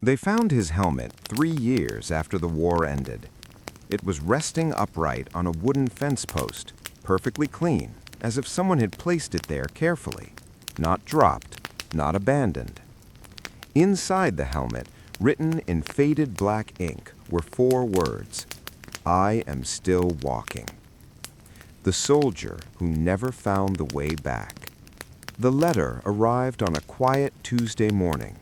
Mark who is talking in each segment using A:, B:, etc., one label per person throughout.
A: They found his helmet 3 years after the war ended. It was resting upright on a wooden fence post, perfectly clean, as if someone had placed it there carefully. Not dropped, not abandoned. Inside the helmet, written in faded black ink, were 4 words: "I am still walking." The soldier who never found the way back. The letter arrived on a quiet Tuesday morning.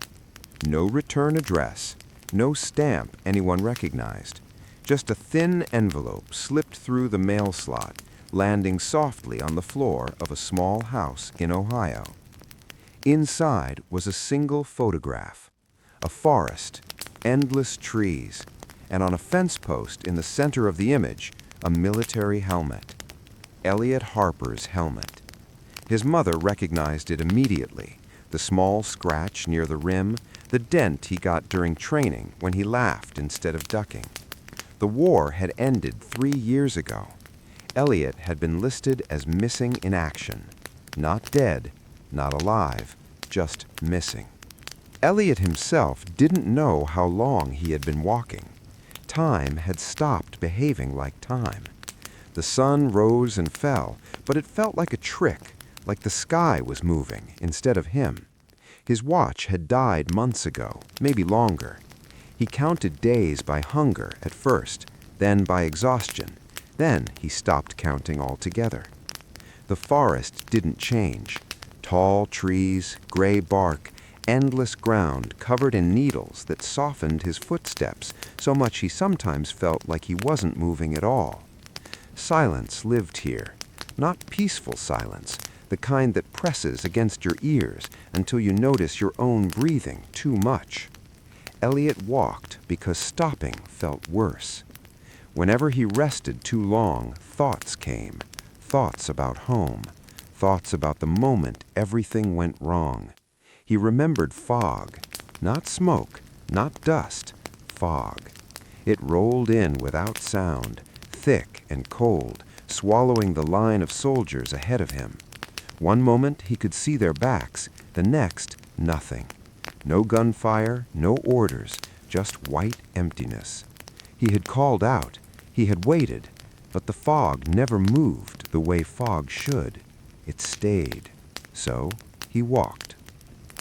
A: No return address, no stamp anyone recognized. Just a thin envelope slipped through the mail slot, landing softly on the floor of a small house in Ohio. Inside was a single photograph. A forest, endless trees, and on a fence post in the center of the image, a military helmet. Elliot Harper's helmet. His mother recognized it immediately. The small scratch near the rim, the dent he got during training when he laughed instead of ducking. The war had ended 3 years ago. Elliot had been listed as missing in action. Not dead, not alive, just missing. Elliot himself didn't know how long he had been walking. Time had stopped behaving like time. The sun rose and fell, but it felt like a trick, like the sky was moving instead of him. His watch had died months ago, maybe longer. He counted days by hunger at first, then by exhaustion. Then he stopped counting altogether. The forest didn't change. Tall trees, gray bark, endless ground covered in needles that softened his footsteps so much he sometimes felt like he wasn't moving at all. Silence lived here, not peaceful silence, the kind that presses against your ears until you notice your own breathing too much. Elliot walked because stopping felt worse. Whenever he rested too long, thoughts came. Thoughts about home. Thoughts about the moment everything went wrong. He remembered fog. Not smoke, not dust. Fog. It rolled in without sound, thick and cold, swallowing the line of soldiers ahead of him. One moment he could see their backs, the next, nothing. No gunfire, no orders, just white emptiness. He had called out, he had waited, but the fog never moved the way fog should. It stayed. So he walked.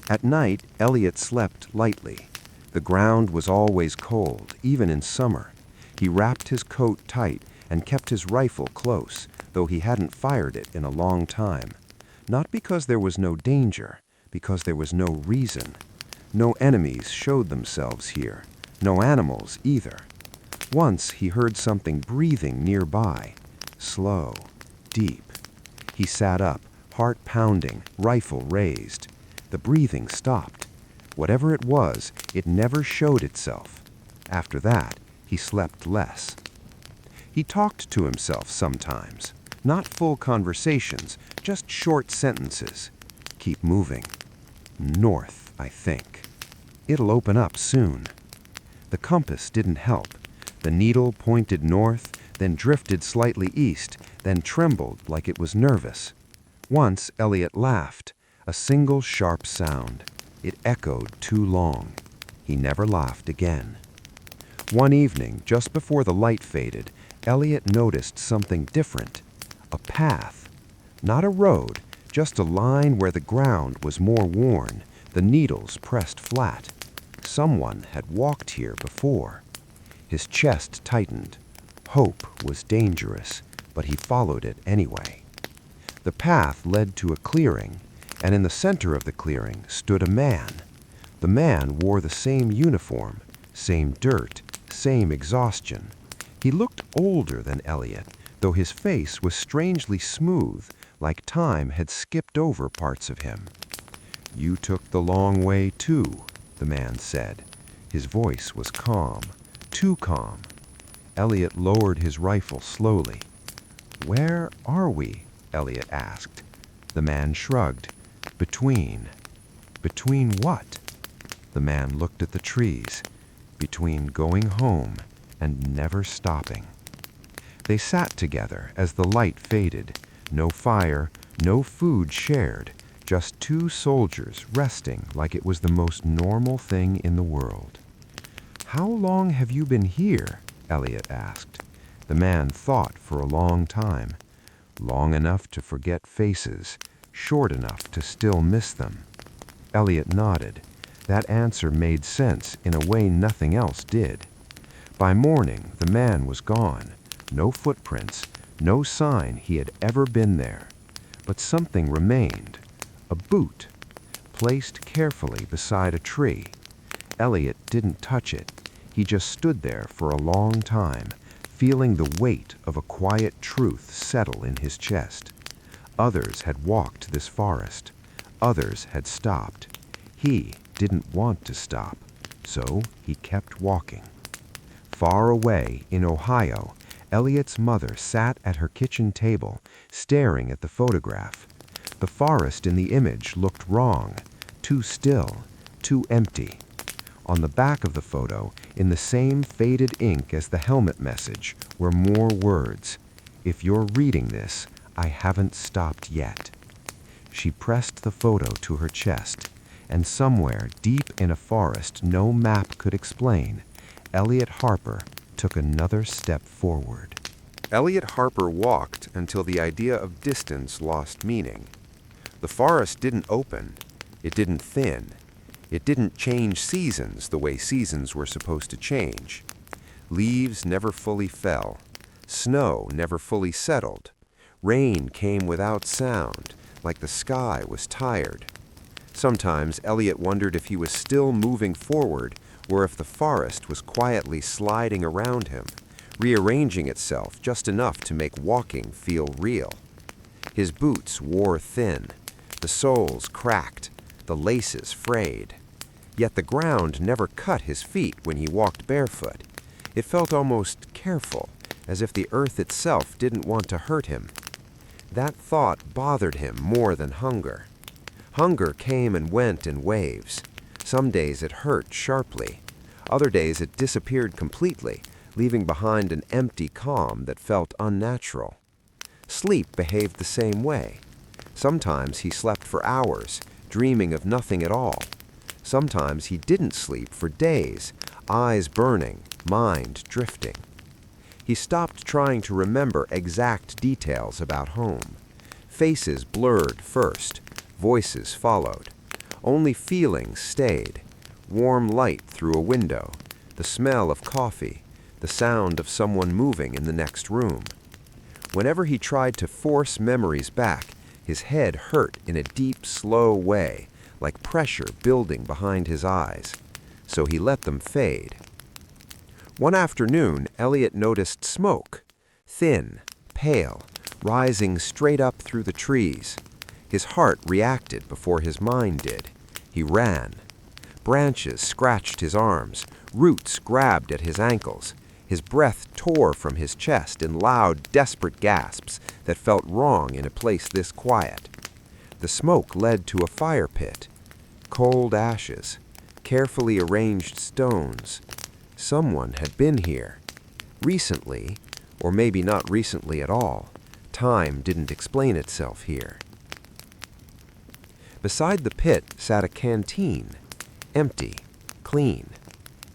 A: At night, Elliot slept lightly. The ground was always cold, even in summer. He wrapped his coat tight and kept his rifle close, though he hadn't fired it in a long time. Not because there was no danger, because there was no reason. No enemies showed themselves here, no animals either. Once he heard something breathing nearby, slow, deep. He sat up, heart pounding, rifle raised. The breathing stopped. Whatever it was, it never showed itself. After that, he slept less. He talked to himself sometimes. Not full conversations, just short sentences. Keep moving. North, I think. It'll open up soon. The compass didn't help. The needle pointed north, then drifted slightly east, then trembled like it was nervous. Once Elliot laughed, a single sharp sound. It echoed too long. He never laughed again. One evening, just before the light faded, Elliot noticed something different. A path. Not a road, just a line where the ground was more worn, the needles pressed flat. Someone had walked here before. His chest tightened. Hope was dangerous, but he followed it anyway. The path led to a clearing, and in the center of the clearing stood a man. The man wore the same uniform, same dirt, same exhaustion. He looked older than Elliot, though his face was strangely smooth, like time had skipped over parts of him. "You took the long way, too," the man said. His voice was calm, too calm. Elliot lowered his rifle slowly. "Where are we?" Elliot asked. The man shrugged. "Between." "Between what?" The man looked at the trees. "Between going home and never stopping." They sat together as the light faded. No fire, no food shared, just two soldiers resting like it was the most normal thing in the world. "How long have you been here?" Elliot asked. The man thought for a long time. Long enough to forget faces, short enough to still miss them. Elliot nodded. That answer made sense in a way nothing else did. By morning, the man was gone. No footprints, no sign he had ever been there. But something remained. A boot, placed carefully beside a tree. Elliot didn't touch it. He just stood there for a long time, feeling the weight of a quiet truth settle in his chest. Others had walked this forest. Others had stopped. He didn't want to stop, so he kept walking. Far away in Ohio, Elliot's mother sat at her kitchen table, staring at the photograph. The forest in the image looked wrong, too still, too empty. On the back of the photo, in the same faded ink as the helmet message, were more words. "If you're reading this, I haven't stopped yet." She pressed the photo to her chest, and somewhere deep in a forest no map could explain, Elliot Harper took another step forward. Elliot Harper walked until the idea of distance lost meaning. The forest didn't open. It didn't thin. It didn't change seasons the way seasons were supposed to change. Leaves never fully fell. Snow never fully settled. Rain came without sound, like the sky was tired. Sometimes Elliot wondered if he was still moving forward, or if the forest was quietly sliding around him, rearranging itself just enough to make walking feel real. His boots wore thin. The soles cracked. The laces frayed. Yet the ground never cut his feet when he walked barefoot. It felt almost careful, as if the earth itself didn't want to hurt him. That thought bothered him more than hunger. Hunger came and went in waves. Some days it hurt sharply. Other days it disappeared completely, leaving behind an empty calm that felt unnatural. Sleep behaved the same way. Sometimes he slept for hours, dreaming of nothing at all. Sometimes he didn't sleep for days, eyes burning, mind drifting. He stopped trying to remember exact details about home. Faces blurred first, voices followed. Only feelings stayed. Warm light through a window, the smell of coffee, the sound of someone moving in the next room. Whenever he tried to force memories back, his head hurt in a deep, slow way, like pressure building behind his eyes. So he let them fade. One afternoon, Elliot noticed smoke, thin, pale, rising straight up through the trees. His heart reacted before his mind did. He ran. Branches scratched his arms, roots grabbed at his ankles. His breath tore from his chest in loud, desperate gasps that felt wrong in a place this quiet. The smoke led to a fire pit. Cold ashes, carefully arranged stones. Someone had been here. Recently, or maybe not recently at all. Time didn't explain itself here. Beside the pit sat a canteen, empty, clean.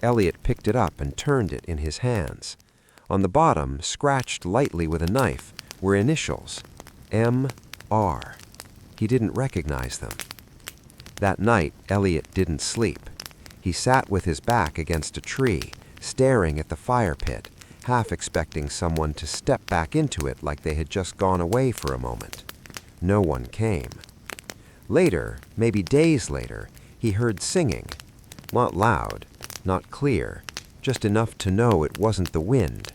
A: Elliot picked it up and turned it in his hands. On the bottom, scratched lightly with a knife, were initials, M.R. He didn't recognize them. That night, Elliot didn't sleep. He sat with his back against a tree, staring at the fire pit, half expecting someone to step back into it like they had just gone away for a moment. No one came. Later, maybe days later, he heard singing. Not loud, not clear, just enough to know it wasn't the wind.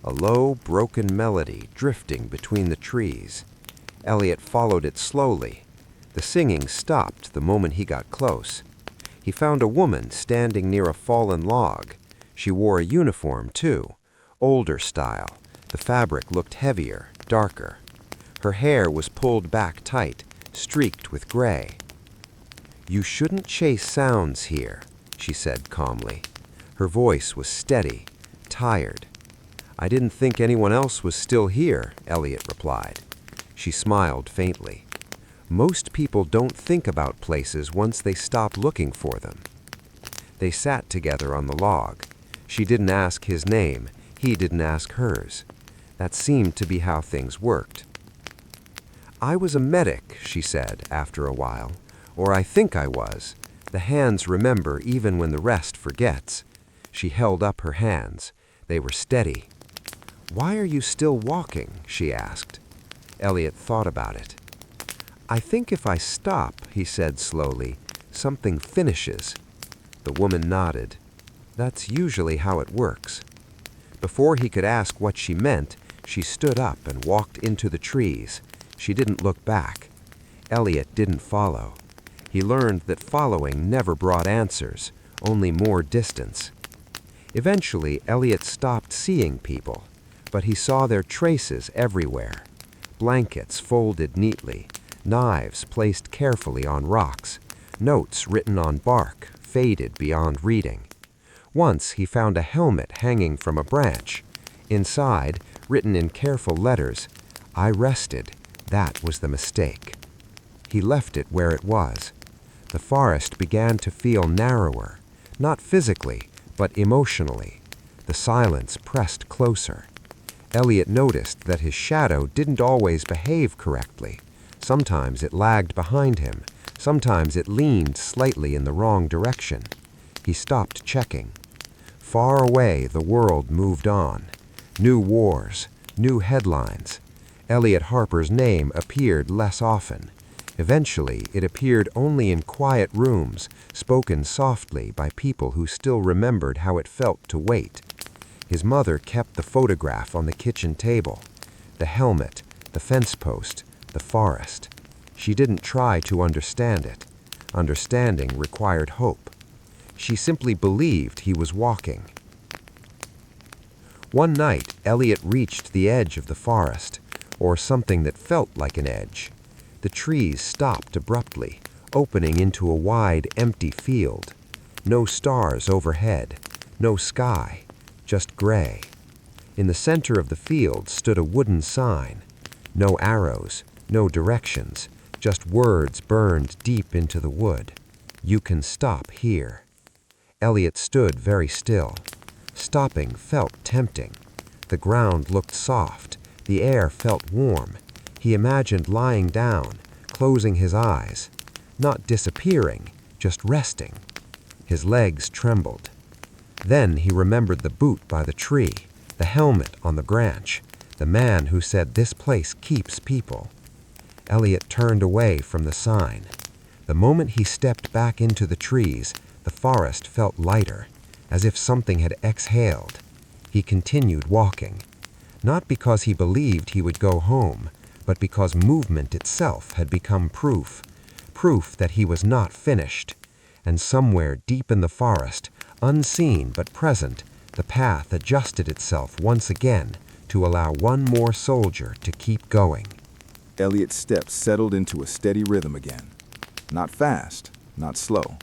A: A low, broken melody drifting between the trees. Elliot followed it slowly. The singing stopped the moment he got close. He found a woman standing near a fallen log. She wore a uniform, too, older style. The fabric looked heavier, darker. Her hair was pulled back tight, streaked with gray. "You shouldn't chase sounds here," she said calmly. Her voice was steady, tired. "I didn't think anyone else was still here," Elliot replied. She smiled faintly. "Most people don't think about places once they stop looking for them." They sat together on the log.
B: She didn't ask his name, he didn't ask hers. That seemed to be how things worked. "I was a medic," she said after a while. "Or I think I was. The hands remember even when the rest forgets." She held up her hands. They were steady. "Why are you still walking?" she asked. Elliot thought about it. "I think if I stop," he said slowly, "something finishes." The woman nodded. "That's usually how it works." Before he could ask what she meant, she stood up and walked into the trees. She didn't look back. Elliot didn't follow. He learned that following never brought answers, only more distance. Eventually, Elliot stopped seeing people, but he saw their traces everywhere. Blankets folded neatly, knives placed carefully on rocks, notes written on bark, faded beyond reading. Once he found a helmet hanging from a branch. Inside, written in careful letters, "I rested. That was the mistake." He left it where it was. The forest began to feel narrower, not physically, but emotionally. The silence pressed closer. Elliot noticed that his shadow didn't always behave correctly. Sometimes it lagged behind him. Sometimes it leaned slightly in the wrong direction. He stopped checking. Far away, the world moved on. New wars, new headlines. Elliot Harper's name appeared less often. Eventually, it appeared only in quiet rooms, spoken softly by people who still remembered how it felt to wait. His mother kept the photograph on the kitchen table. The helmet, the fence post, the forest. She didn't try to understand it. Understanding required hope. She simply believed he was walking. One night, Elliot reached the edge of the forest, or something that felt like an edge. The trees stopped abruptly, opening into a wide, empty field. No stars overhead, no sky, just gray. In the center of the field stood a wooden sign. No arrows, no directions, just words burned deep into the wood. "You can stop here." Elliot stood very still. Stopping felt tempting. The ground looked soft. The air felt warm. He imagined lying down, closing his eyes. Not disappearing, just resting. His legs trembled. Then he remembered the boot by the tree, the helmet on the branch, the man who said this place keeps people. Elliot turned away from the sign. The moment he stepped back into the trees, the forest felt lighter, as if something had exhaled. He continued walking, not because he believed he would go home, but because movement itself had become proof that he was not finished. And somewhere deep in the forest, unseen but present, the path adjusted itself once again to allow one more soldier to keep going.
C: Elliot's steps settled into a steady rhythm again. Not fast, not slow.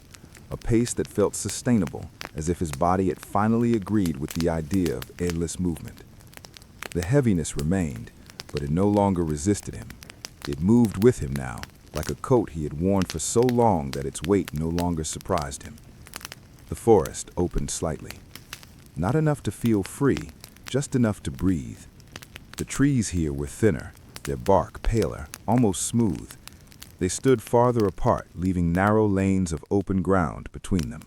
C: A pace that felt sustainable, as if his body had finally agreed with the idea of endless movement. The heaviness remained, but it no longer resisted him. It moved with him now, like a coat he had worn for so long that its weight no longer surprised him. The forest opened slightly. Not enough to feel free, just enough to breathe. The trees here were thinner, their bark paler, almost smooth. They stood farther apart, leaving narrow lanes of open ground between them.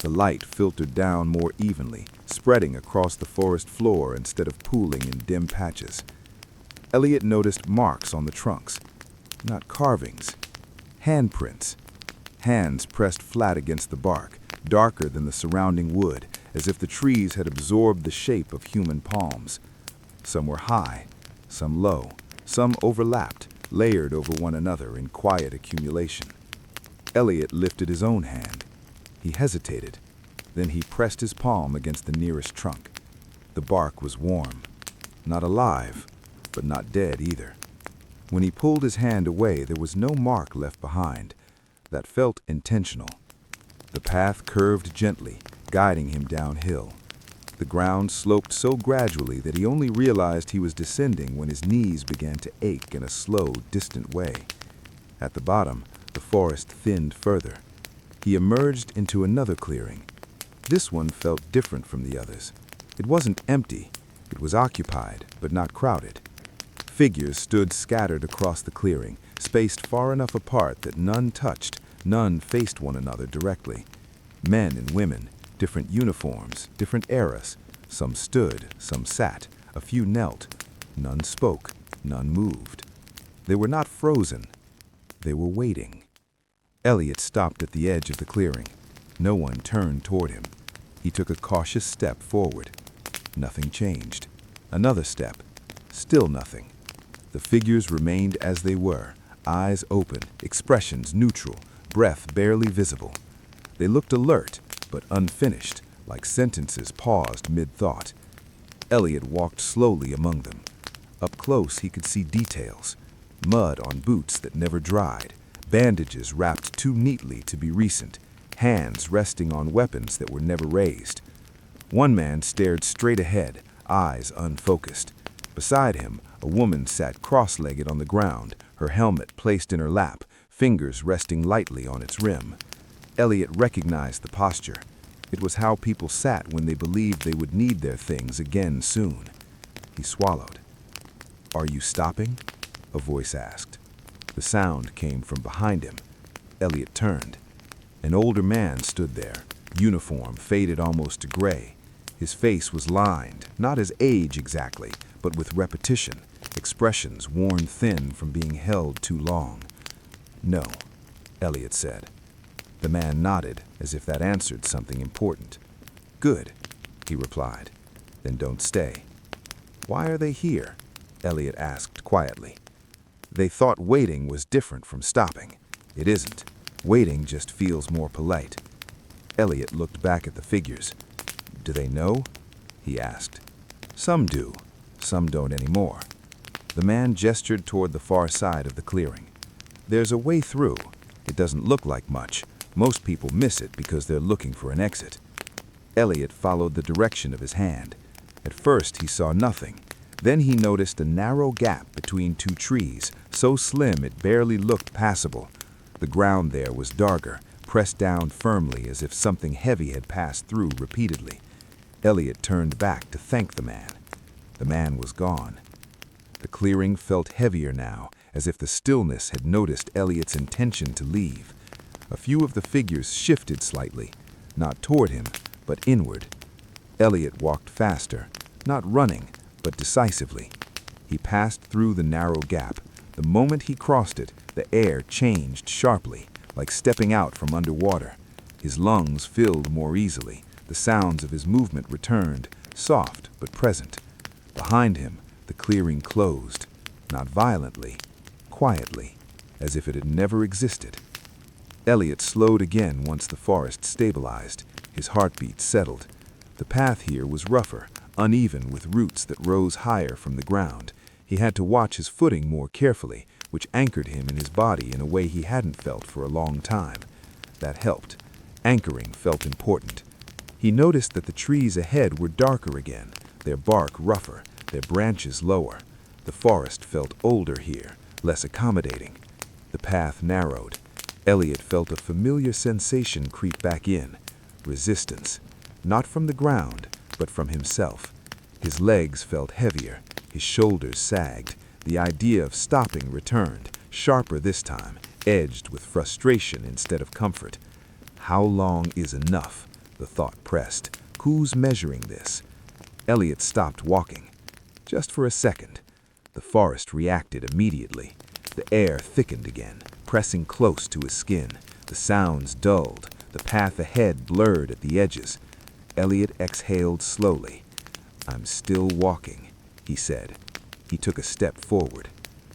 C: The light filtered down more evenly, spreading across the forest floor instead of pooling in dim patches. Elliot noticed marks on the trunks, not carvings, handprints. Hands pressed flat against the bark, darker than the surrounding wood, as if the trees had absorbed the shape of human palms. Some were high, some low, some overlapped, layered over one another in quiet accumulation. Elliot lifted his own hand. He hesitated. Then he pressed his palm against the nearest trunk. The bark was warm. Not alive, but not dead either. When he pulled his hand away, there was no mark left behind. That felt intentional. The path curved gently, guiding him downhill. The ground sloped so gradually that he only realized he was descending when his knees began to ache in a slow, distant way. At the bottom, the forest thinned further. He emerged into another clearing. This one felt different from the others. It wasn't empty. It was occupied, but not crowded. Figures stood scattered across the clearing, spaced far enough apart that none touched, none faced one another directly. Men and women, different uniforms, different eras. Some stood, some sat, a few knelt. None spoke, none moved. They were not frozen. They were waiting. Elliot stopped at the edge of the clearing. No one turned toward him. He took a cautious step forward. Nothing changed. Another step. Still nothing. The figures remained as they were, eyes open, expressions neutral, breath barely visible. They looked alert, but unfinished, like sentences paused mid-thought. Elliot walked slowly among them. Up close he could see details. Mud on boots that never dried, bandages wrapped too neatly to be recent, hands resting on weapons that were never raised. One man stared straight ahead, eyes unfocused. Beside him, a woman sat cross-legged on the ground, her helmet placed in her lap, fingers resting lightly on its rim. Elliot recognized the posture. It was how people sat when they believed they would need their things again soon. He swallowed. "Are you stopping?" a voice asked. The sound came from behind him. Elliot turned. An older man stood there, uniform faded almost to gray. His face was lined, not as age exactly, but with repetition, expressions worn thin from being held too long. "No," Elliot said. The man nodded, as if that answered something important. "Good," he replied. "Then don't stay." "Why are they here?" Elliot asked quietly. They thought waiting was different from stopping. It isn't. Waiting just feels more polite. Elliot looked back at the figures. "Do they know?" he asked. "Some do. Some don't anymore." The man gestured toward the far side of the clearing. "There's a way through. It doesn't look like much. Most people miss it because they're looking for an exit." Elliot followed the direction of his hand. At first he saw nothing. Then he noticed a narrow gap between two trees, so slim it barely looked passable. The ground there was darker, pressed down firmly as if something heavy had passed through repeatedly. Elliot turned back to thank the man. The man was gone. The clearing felt heavier now, as if the stillness had noticed Elliot's intention to leave. A few of the figures shifted slightly, not toward him, but inward. Elliot walked faster, not running, but decisively. He passed through the narrow gap. The moment he crossed it, the air changed sharply, like stepping out from underwater. His lungs filled more easily. The sounds of his movement returned, soft but present. Behind him, the clearing closed, not violently, quietly, as if it had never existed. Elliot slowed again once the forest stabilized. His heartbeat settled. The path here was rougher, uneven with roots that rose higher from the ground. He had to watch his footing more carefully, which anchored him in his body in a way he hadn't felt for a long time. That helped. Anchoring felt important. He noticed that the trees ahead were darker again, their bark rougher, their branches lower. The forest felt older here, less accommodating. The path narrowed. Elliot felt a familiar sensation creep back in. Resistance. Not from the ground, but from himself. His legs felt heavier. His shoulders sagged. The idea of stopping returned, sharper this time, edged with frustration instead of comfort. How long is enough? The thought pressed. Who's measuring this? Elliot stopped walking. Just for a second. The forest reacted immediately. The air thickened again, pressing close to his skin. The sounds dulled. The path ahead blurred at the edges. Elliot exhaled slowly. "I'm still walking," he said. He took a step forward.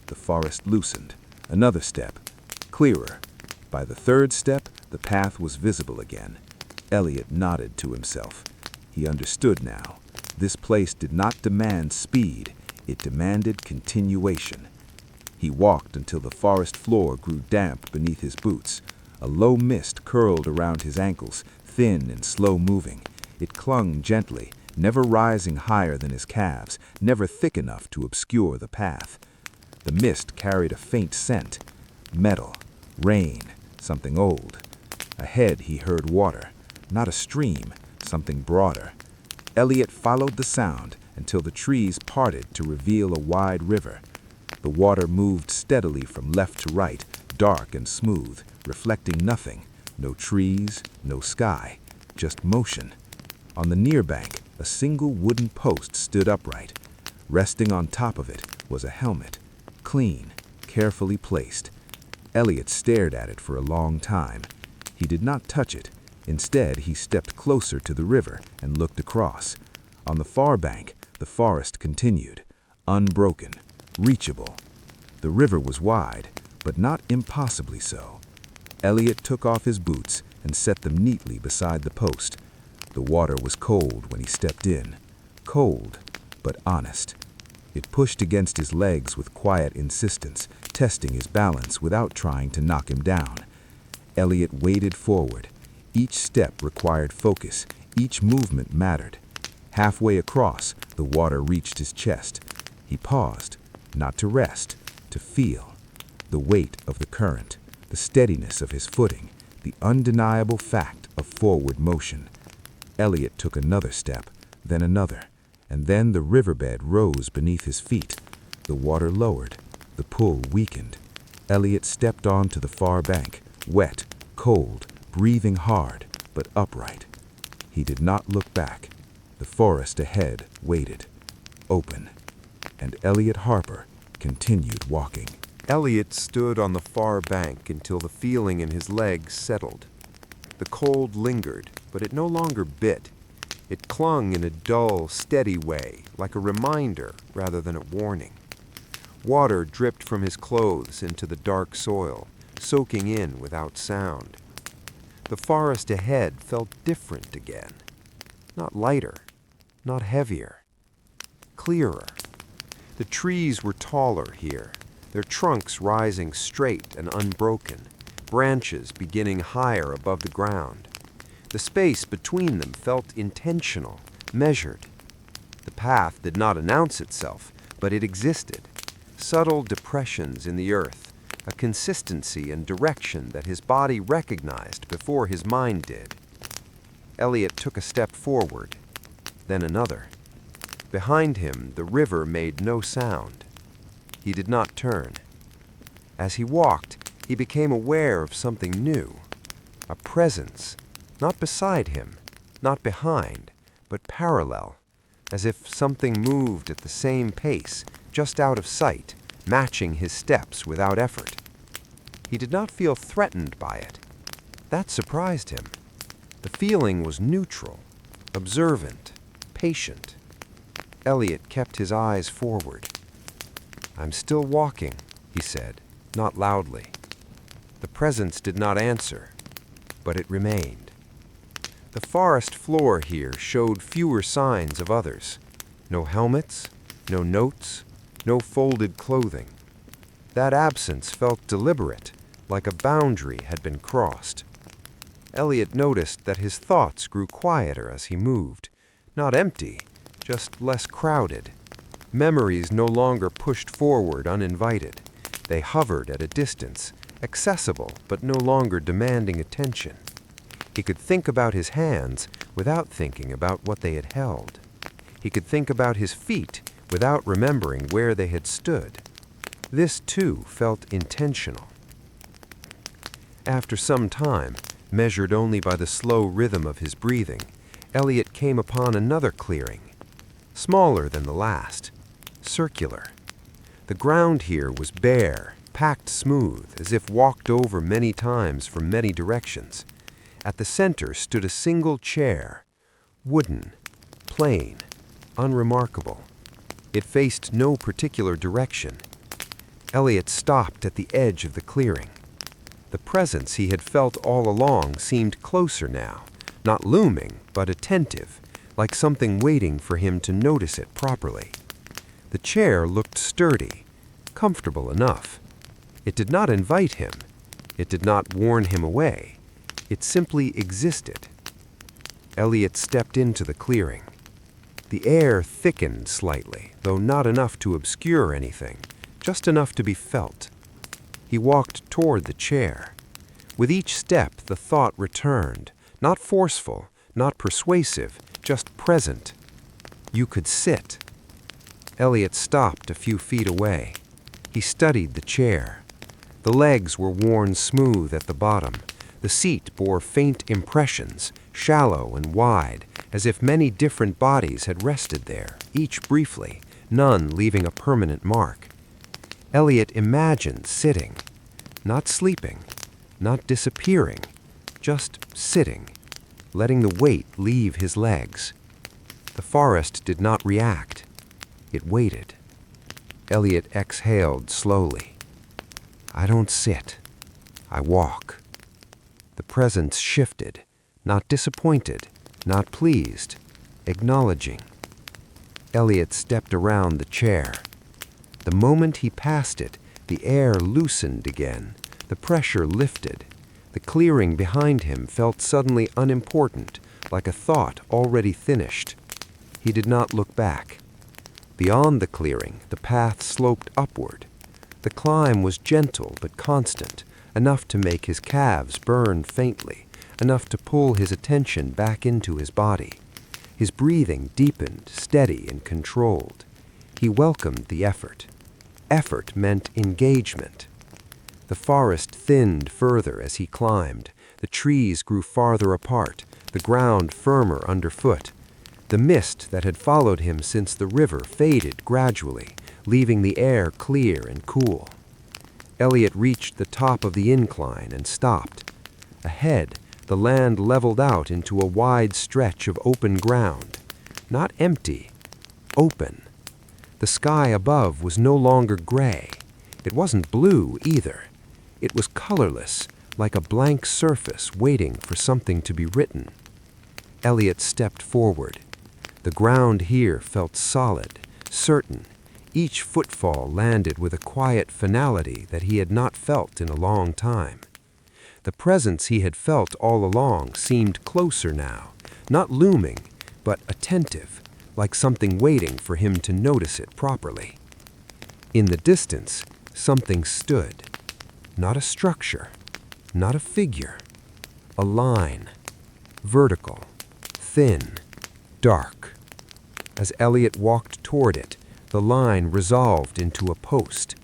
C: The forest loosened. Another step. Clearer. By the third step, the path was visible again. Elliot nodded to himself. He understood now. This place did not demand speed. It demanded continuation. He walked until the forest floor grew damp beneath his boots. A low mist curled around his ankles, thin and slow-moving. It clung gently, never rising higher than his calves, never thick enough to obscure the path. The mist carried a faint scent. Metal, rain, something old. Ahead he heard water, not a stream, something broader. Elliot followed the sound until the trees parted to reveal a wide river. The water moved steadily from left to right, dark and smooth, reflecting nothing. No trees, no sky, just motion. On the near bank, a single wooden post stood upright. Resting on top of it was a helmet, clean, carefully placed. Elliot stared at it for a long time. He did not touch it. Instead, he stepped closer to the river and looked across. On the far bank, the forest continued, unbroken, reachable. The river was wide, but not impossibly so. Elliot took off his boots and set them neatly beside the post. The water was cold when he stepped in. Cold, but honest. It pushed against his legs with quiet insistence, testing his balance without trying to knock him down. Elliot waded forward. Each step required focus. Each movement mattered. Halfway across, the water reached his chest. He paused, not to rest, to feel. The weight of the current, the steadiness of his footing, the undeniable fact of forward motion. Elliot took another step, then another, and then the riverbed rose beneath his feet. The water lowered. The pull weakened. Elliot stepped onto the far bank, wet, cold, breathing hard, but upright. He did not look back. The forest ahead waited, open, and Elliot Harper continued walking.
B: Elliot stood on the far bank until the feeling in his legs settled. The cold lingered, but it no longer bit. It clung in a dull, steady way, like a reminder rather than a warning. Water dripped from his clothes into the dark soil, soaking in without sound. The forest ahead felt different again. Not lighter, not heavier, clearer. The trees were taller here, their trunks rising straight and unbroken, branches beginning higher above the ground. The space between them felt intentional, measured. The path did not announce itself, but it existed. Subtle depressions in the earth, a consistency and direction that his body recognized before his mind did. Elliot took a step forward, then another. Behind him, the river made no sound. He did not turn. As he walked, he became aware of something new, a presence, not beside him, not behind, but parallel, as if something moved at the same pace, just out of sight, matching his steps without effort. He did not feel threatened by it. That surprised him. The feeling was neutral, observant, patient. Elliot kept his eyes forward. "I'm still walking," he said, not loudly. The presence did not answer, but it remained. The forest floor here showed fewer signs of others. No helmets, no notes, no folded clothing. That absence felt deliberate, like a boundary had been crossed. Elliot noticed that his thoughts grew quieter as he moved, not empty, just less crowded. Memories no longer pushed forward uninvited. They hovered at a distance, accessible but no longer demanding attention. He could think about his hands without thinking about what they had held. He could think about his feet without remembering where they had stood. This, too, felt intentional. After some time, measured only by the slow rhythm of his breathing, Elliot came upon another clearing, smaller than the last, circular. The ground here was bare, packed smooth, as if walked over many times from many directions. At the center stood a single chair, wooden, plain, unremarkable. It faced no particular direction. Elliot stopped at the edge of the clearing. The presence he had felt all along seemed closer now, not looming, but attentive, like something waiting for him to notice it properly. The chair looked sturdy, comfortable enough. It did not invite him. It did not warn him away. It simply existed. Elliot stepped into the clearing. The air thickened slightly, though not enough to obscure anything, just enough to be felt. He walked toward the chair. With each step, the thought returned, not forceful, not persuasive, just present. You could sit. Elliot stopped a few feet away. He studied the chair. The legs were worn smooth at the bottom. The seat bore faint impressions, shallow and wide, as if many different bodies had rested there, each briefly, none leaving a permanent mark. Elliot imagined sitting, not sleeping, not disappearing, just sitting, letting the weight leave his legs. The forest did not react. It waited. Elliot exhaled slowly. I don't sit. I walk. The presence shifted, not disappointed, not pleased, acknowledging. Elliot stepped around the chair. The moment he passed it, the air loosened again. The pressure lifted. The clearing behind him felt suddenly unimportant, like a thought already finished. He did not look back. Beyond the clearing, the path sloped upward. The climb was gentle but constant, enough to make his calves burn faintly, enough to pull his attention back into his body. His breathing deepened, steady and controlled. He welcomed the effort. Effort meant engagement. The forest thinned further as he climbed. The trees grew farther apart, the ground firmer underfoot. The mist that had followed him since the river faded gradually, leaving the air clear and cool. Elliot reached the top of the incline and stopped. Ahead, the land leveled out into a wide stretch of open ground. Not empty, open. The sky above was no longer gray. It wasn't blue either. It was colorless, like a blank surface waiting for something to be written. Elliot stepped forward. The ground here felt solid, certain. Each footfall landed with a quiet finality that he had not felt in a long time. The presence he had felt all along seemed closer now, not looming, but attentive, like something waiting for him to notice it properly. In the distance, something stood. Not a structure, not a figure. A line. Vertical, thin, dark. As Elliot walked toward it, the line resolved into a post.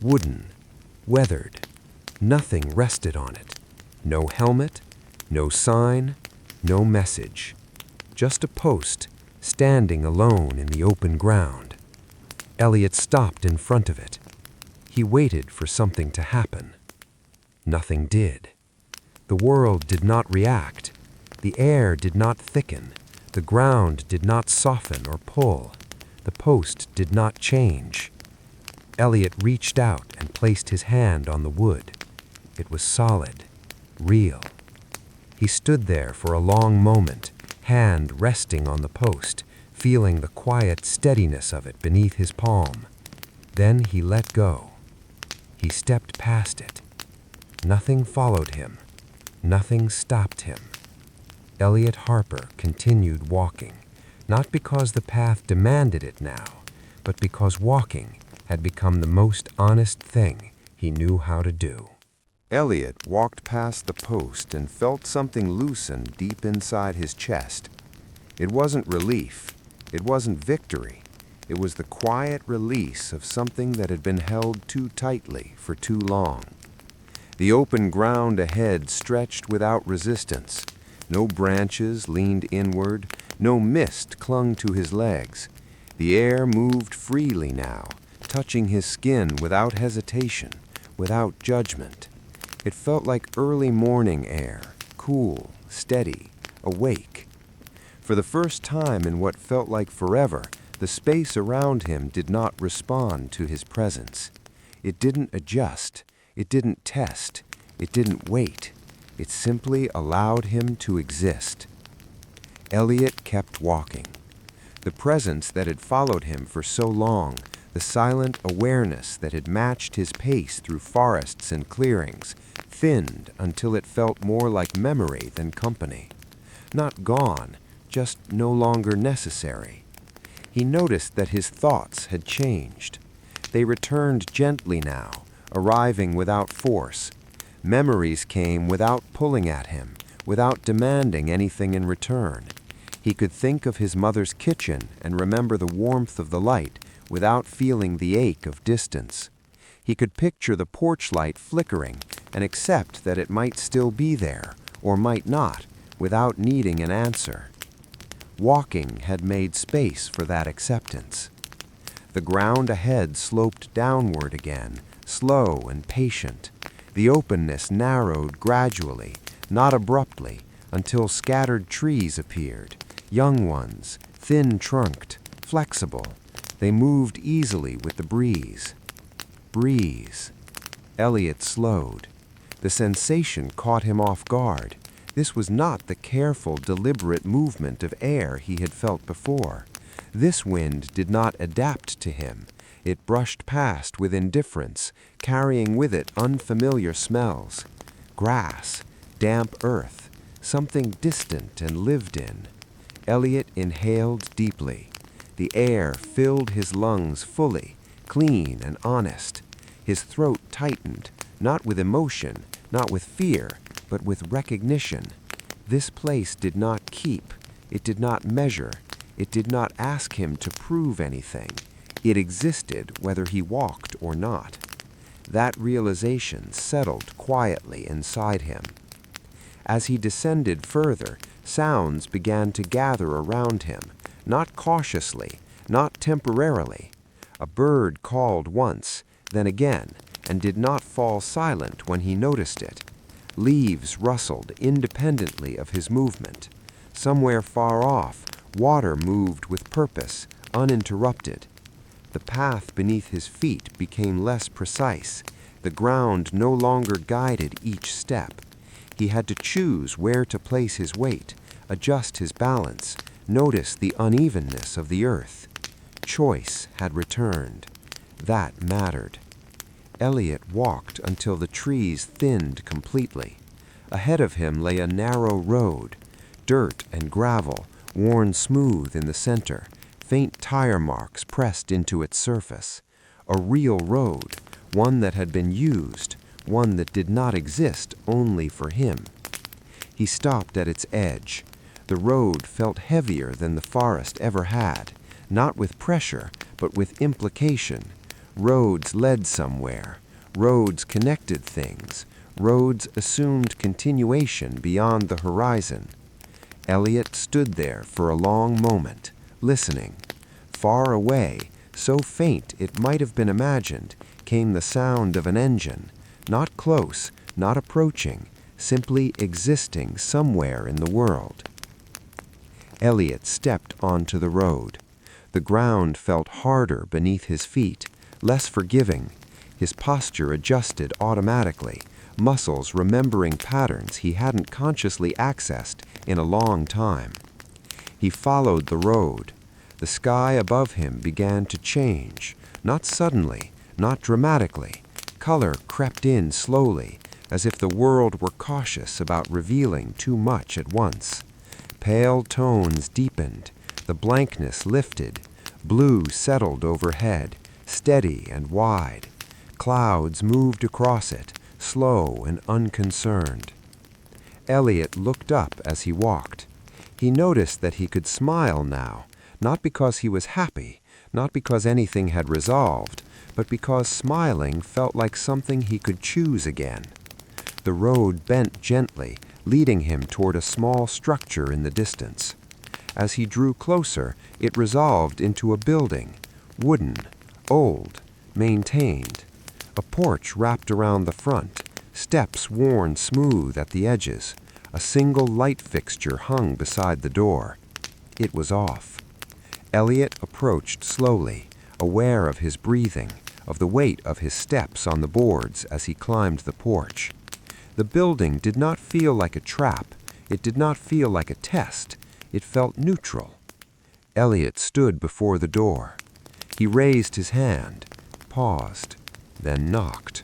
B: Wooden, weathered. Nothing rested on it. No helmet, no sign, no message. Just a post, standing alone in the open ground. Elliot stopped in front of it. He waited for something to happen. Nothing did. The world did not react. The air did not thicken. The ground did not soften or pull. The post did not change. Elliot reached out and placed his hand on the wood. It was solid, real. He stood there for a long moment, hand resting on the post, feeling the quiet steadiness of it beneath his palm. Then he let go. He stepped past it. Nothing followed him. Nothing stopped him. Elliot Harper continued walking, not because the path demanded it now, but because walking had become the most honest thing he knew how to do.
A: Elliot walked past the post and felt something loosen deep inside his chest. It wasn't relief. It wasn't victory. It was the quiet release of something that had been held too tightly for too long. The open ground ahead stretched without resistance. No branches leaned inward. No mist clung to his legs. The air moved freely now, touching his skin without hesitation, without judgment. It felt like early morning air, cool, steady, awake. For the first time in what felt like forever, the space around him did not respond to his presence. It didn't adjust. It didn't test. It didn't wait. It simply allowed him to exist. Elliot kept walking. The presence that had followed him for so long, the silent awareness that had matched his pace through forests and clearings, thinned until it felt more like memory than company. Not gone, just no longer necessary. He noticed that his thoughts had changed. They returned gently now, arriving without force. Memories came without pulling at him,
B: without demanding anything in return. He could think of his mother's kitchen and remember the warmth of the light without feeling the ache of distance. He could picture the porch light flickering and accept that it might still be there, or might not, without needing an answer. Walking had made space for that acceptance. The ground ahead sloped downward again, slow and patient. The openness narrowed gradually, not abruptly, until scattered trees appeared, young ones, thin-trunked, flexible. They moved easily with the breeze. Breeze. Elliot slowed. The sensation caught him off guard. This was not the careful, deliberate movement of air he had felt before. This wind did not adapt to him. It brushed past with indifference, carrying with it unfamiliar smells. Grass, damp earth, something distant and lived in. Elliot inhaled deeply. The air filled his lungs fully, clean and honest. His throat tightened, not with emotion, not with fear, but with recognition. This place did not keep, it did not measure, it did not ask him to prove anything. It existed whether he walked or not. That realization settled quietly inside him. As he descended further, sounds began to gather around him, not cautiously, not temporarily. A bird called once, then again, and did not fall silent when he noticed it. Leaves rustled independently of his movement. Somewhere far off, water moved with purpose, uninterrupted. The path beneath his feet became less precise. The ground no longer guided each step. He had to choose where to place his weight, adjust his balance, notice the unevenness of the earth. Choice had returned. That mattered. Elliot walked until the trees thinned completely. Ahead of him lay a narrow road, dirt and gravel, worn smooth in the center, faint tire marks pressed into its surface. A real road, one that had been used, one that did not exist only for him. He stopped at its edge. The road felt heavier than the forest ever had, not with pressure, but with implication. Roads led somewhere. Roads connected things. Roads assumed continuation beyond the horizon. Elliot stood there for a long moment, listening. Far away, so faint it might have been imagined, came the sound of an engine, not close, not approaching, simply existing somewhere in the world. Elliot stepped onto the road. The ground felt harder beneath his feet, less forgiving. His posture adjusted automatically, muscles remembering patterns he hadn't consciously accessed in a long time. He followed the road. The sky above him began to change, not suddenly, not dramatically. Color crept in slowly, as if the world were cautious about revealing too much at once. Pale tones deepened, the blankness lifted, blue settled overhead, steady and wide. Clouds moved across it, slow and unconcerned. Elliot looked up as he walked. He noticed that he could smile now, not because he was happy, not because anything had resolved, but because smiling felt like something he could choose again. The road bent gently, leading him toward a small structure in the distance. As he drew closer, it resolved into a building, wooden, old, maintained. A porch wrapped around the front, steps worn smooth at the edges. A single light fixture hung beside the door. It was off. Elliot approached slowly, aware of his breathing, of the weight of his steps on the boards as he climbed the porch. The building did not feel like a trap. It did not feel like a test. It felt neutral. Elliot stood before the door. He raised his hand, paused, then knocked.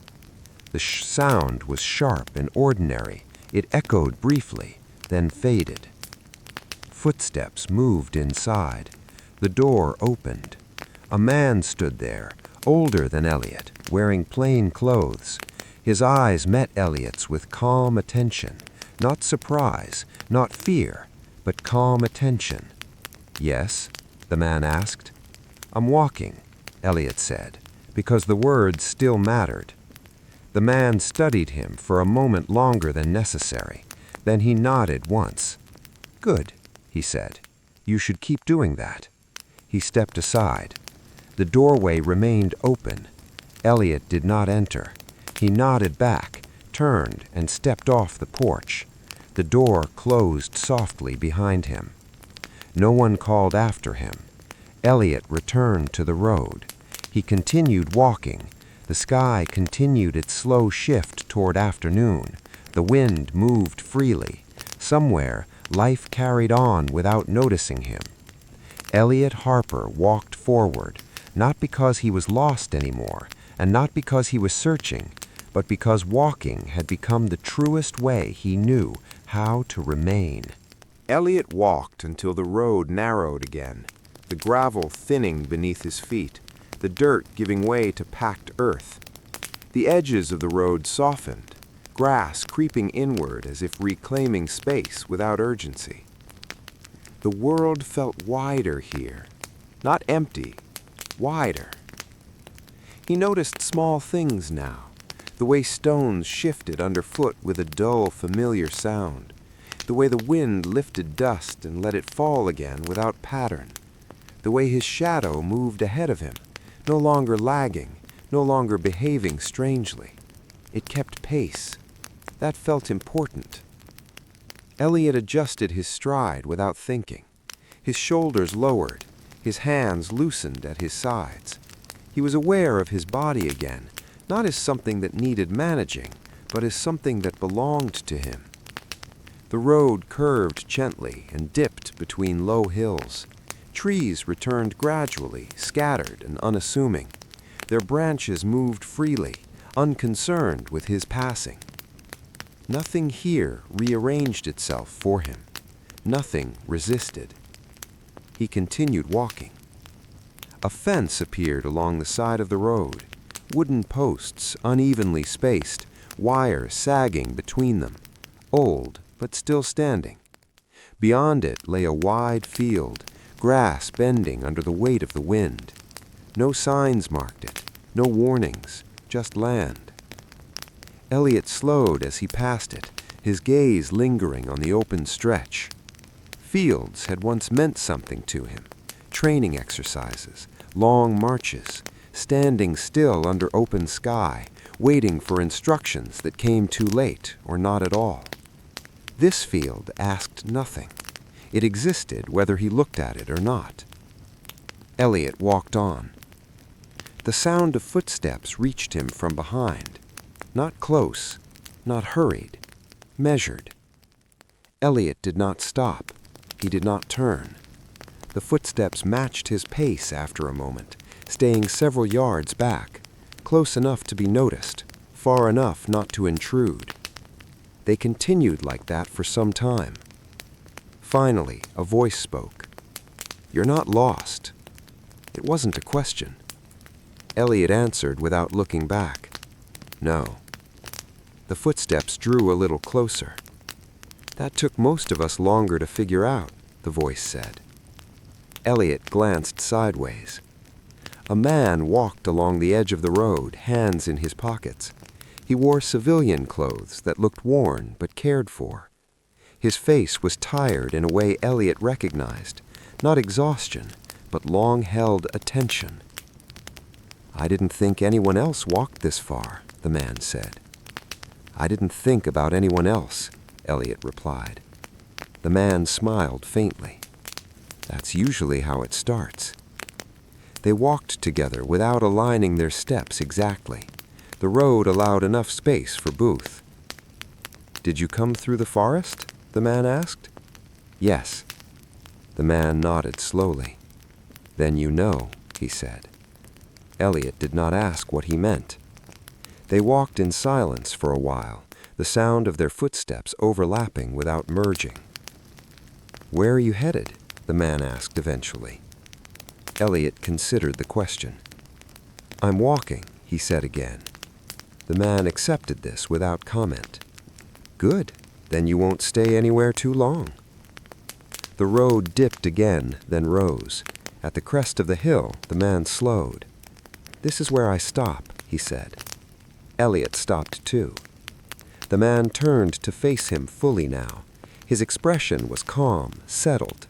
B: The sound was sharp and ordinary. It echoed briefly, then faded. Footsteps moved inside. The door opened. A man stood there, older than Elliot, wearing plain clothes. His eyes met Elliot's with calm attention, Not surprise, not fear, but calm attention. "Yes?" the man asked. "I'm walking," Elliot said, because the words still mattered. The man studied him for a moment longer than necessary. Then he nodded once. "Good," he said. "You should keep doing that." He stepped aside. The doorway remained open. Elliot did not enter. He nodded back, turned, and stepped off the porch. The door closed softly behind him. No one called after him. Elliot returned to the road. He continued walking. The sky continued its slow shift toward afternoon. The wind moved freely. Somewhere, life carried on without noticing him. Elliot Harper walked forward, not because he was lost anymore, and not because he was searching, but because walking had become the truest way he knew how to remain.
A: Elliot walked until the road narrowed again, the gravel thinning beneath his feet, the dirt giving way to packed earth. The edges of the road softened, grass creeping inward as if reclaiming space without urgency. The world felt wider here, not empty, wider. He noticed small things now, the way stones shifted underfoot with a dull, familiar sound, the way the wind lifted dust and let it fall again without pattern, the way his shadow moved ahead of him, no longer lagging, no longer behaving strangely. It kept pace. That felt important. Elliot adjusted his stride without thinking. His shoulders lowered, his hands loosened at his sides. He was aware of his body again, not as something that needed managing, but as something that belonged to him. The road curved gently and dipped between low hills. Trees returned gradually, scattered and unassuming. Their branches moved freely, unconcerned with his passing. Nothing here rearranged itself for him. Nothing resisted. He continued walking. A fence appeared along the side of the road, wooden posts unevenly spaced, wires sagging between them, old but still standing. Beyond it lay a wide field, grass bending under the weight of the wind. No signs marked it, no warnings, just land. Elliot slowed as he passed it, his gaze lingering on the open stretch. Fields had once meant something to him. Training exercises, long marches, standing still under open sky, waiting for instructions that came too late or not at all. This field asked nothing. It existed whether he looked at it or not. Elliot walked on. The sound of footsteps reached him from behind. Not close, not hurried, measured. Elliot did not stop. He did not turn. The footsteps matched his pace after a moment, staying several yards back, close enough to be noticed, far enough not to intrude. They continued like that for some time. Finally, a voice spoke. "You're not lost." It wasn't a question. Elliot answered without looking back. "No." The footsteps drew a little closer. "That took most of us longer to figure out," the voice said. Elliot glanced sideways. A man walked along the edge of the road, hands in his pockets. He wore civilian clothes that looked worn but cared for. His face was tired in a way Elliot recognized, not exhaustion, but long-held attention. "I didn't think anyone else walked this far," the man said. "I didn't think about anyone else," Elliot replied. The man smiled faintly. "That's usually how it starts." They walked together without aligning their steps exactly. The road allowed enough space for both. "Did you come through the forest?" the man asked. "Yes." The man nodded slowly. "Then you know," he said. Elliot did not ask what he meant. They walked in silence for a while, the sound of their footsteps overlapping without merging. "Where are you headed?" the man asked eventually. Elliot considered the question. "I'm walking," he said again. The man accepted this without comment. "Good,"
B: Then you won't stay anywhere too long. The road dipped again, then rose. At the crest of the hill, the man slowed. "This is where I stop," he said. Elliot stopped too. The man turned to face him fully now. His expression was calm, settled.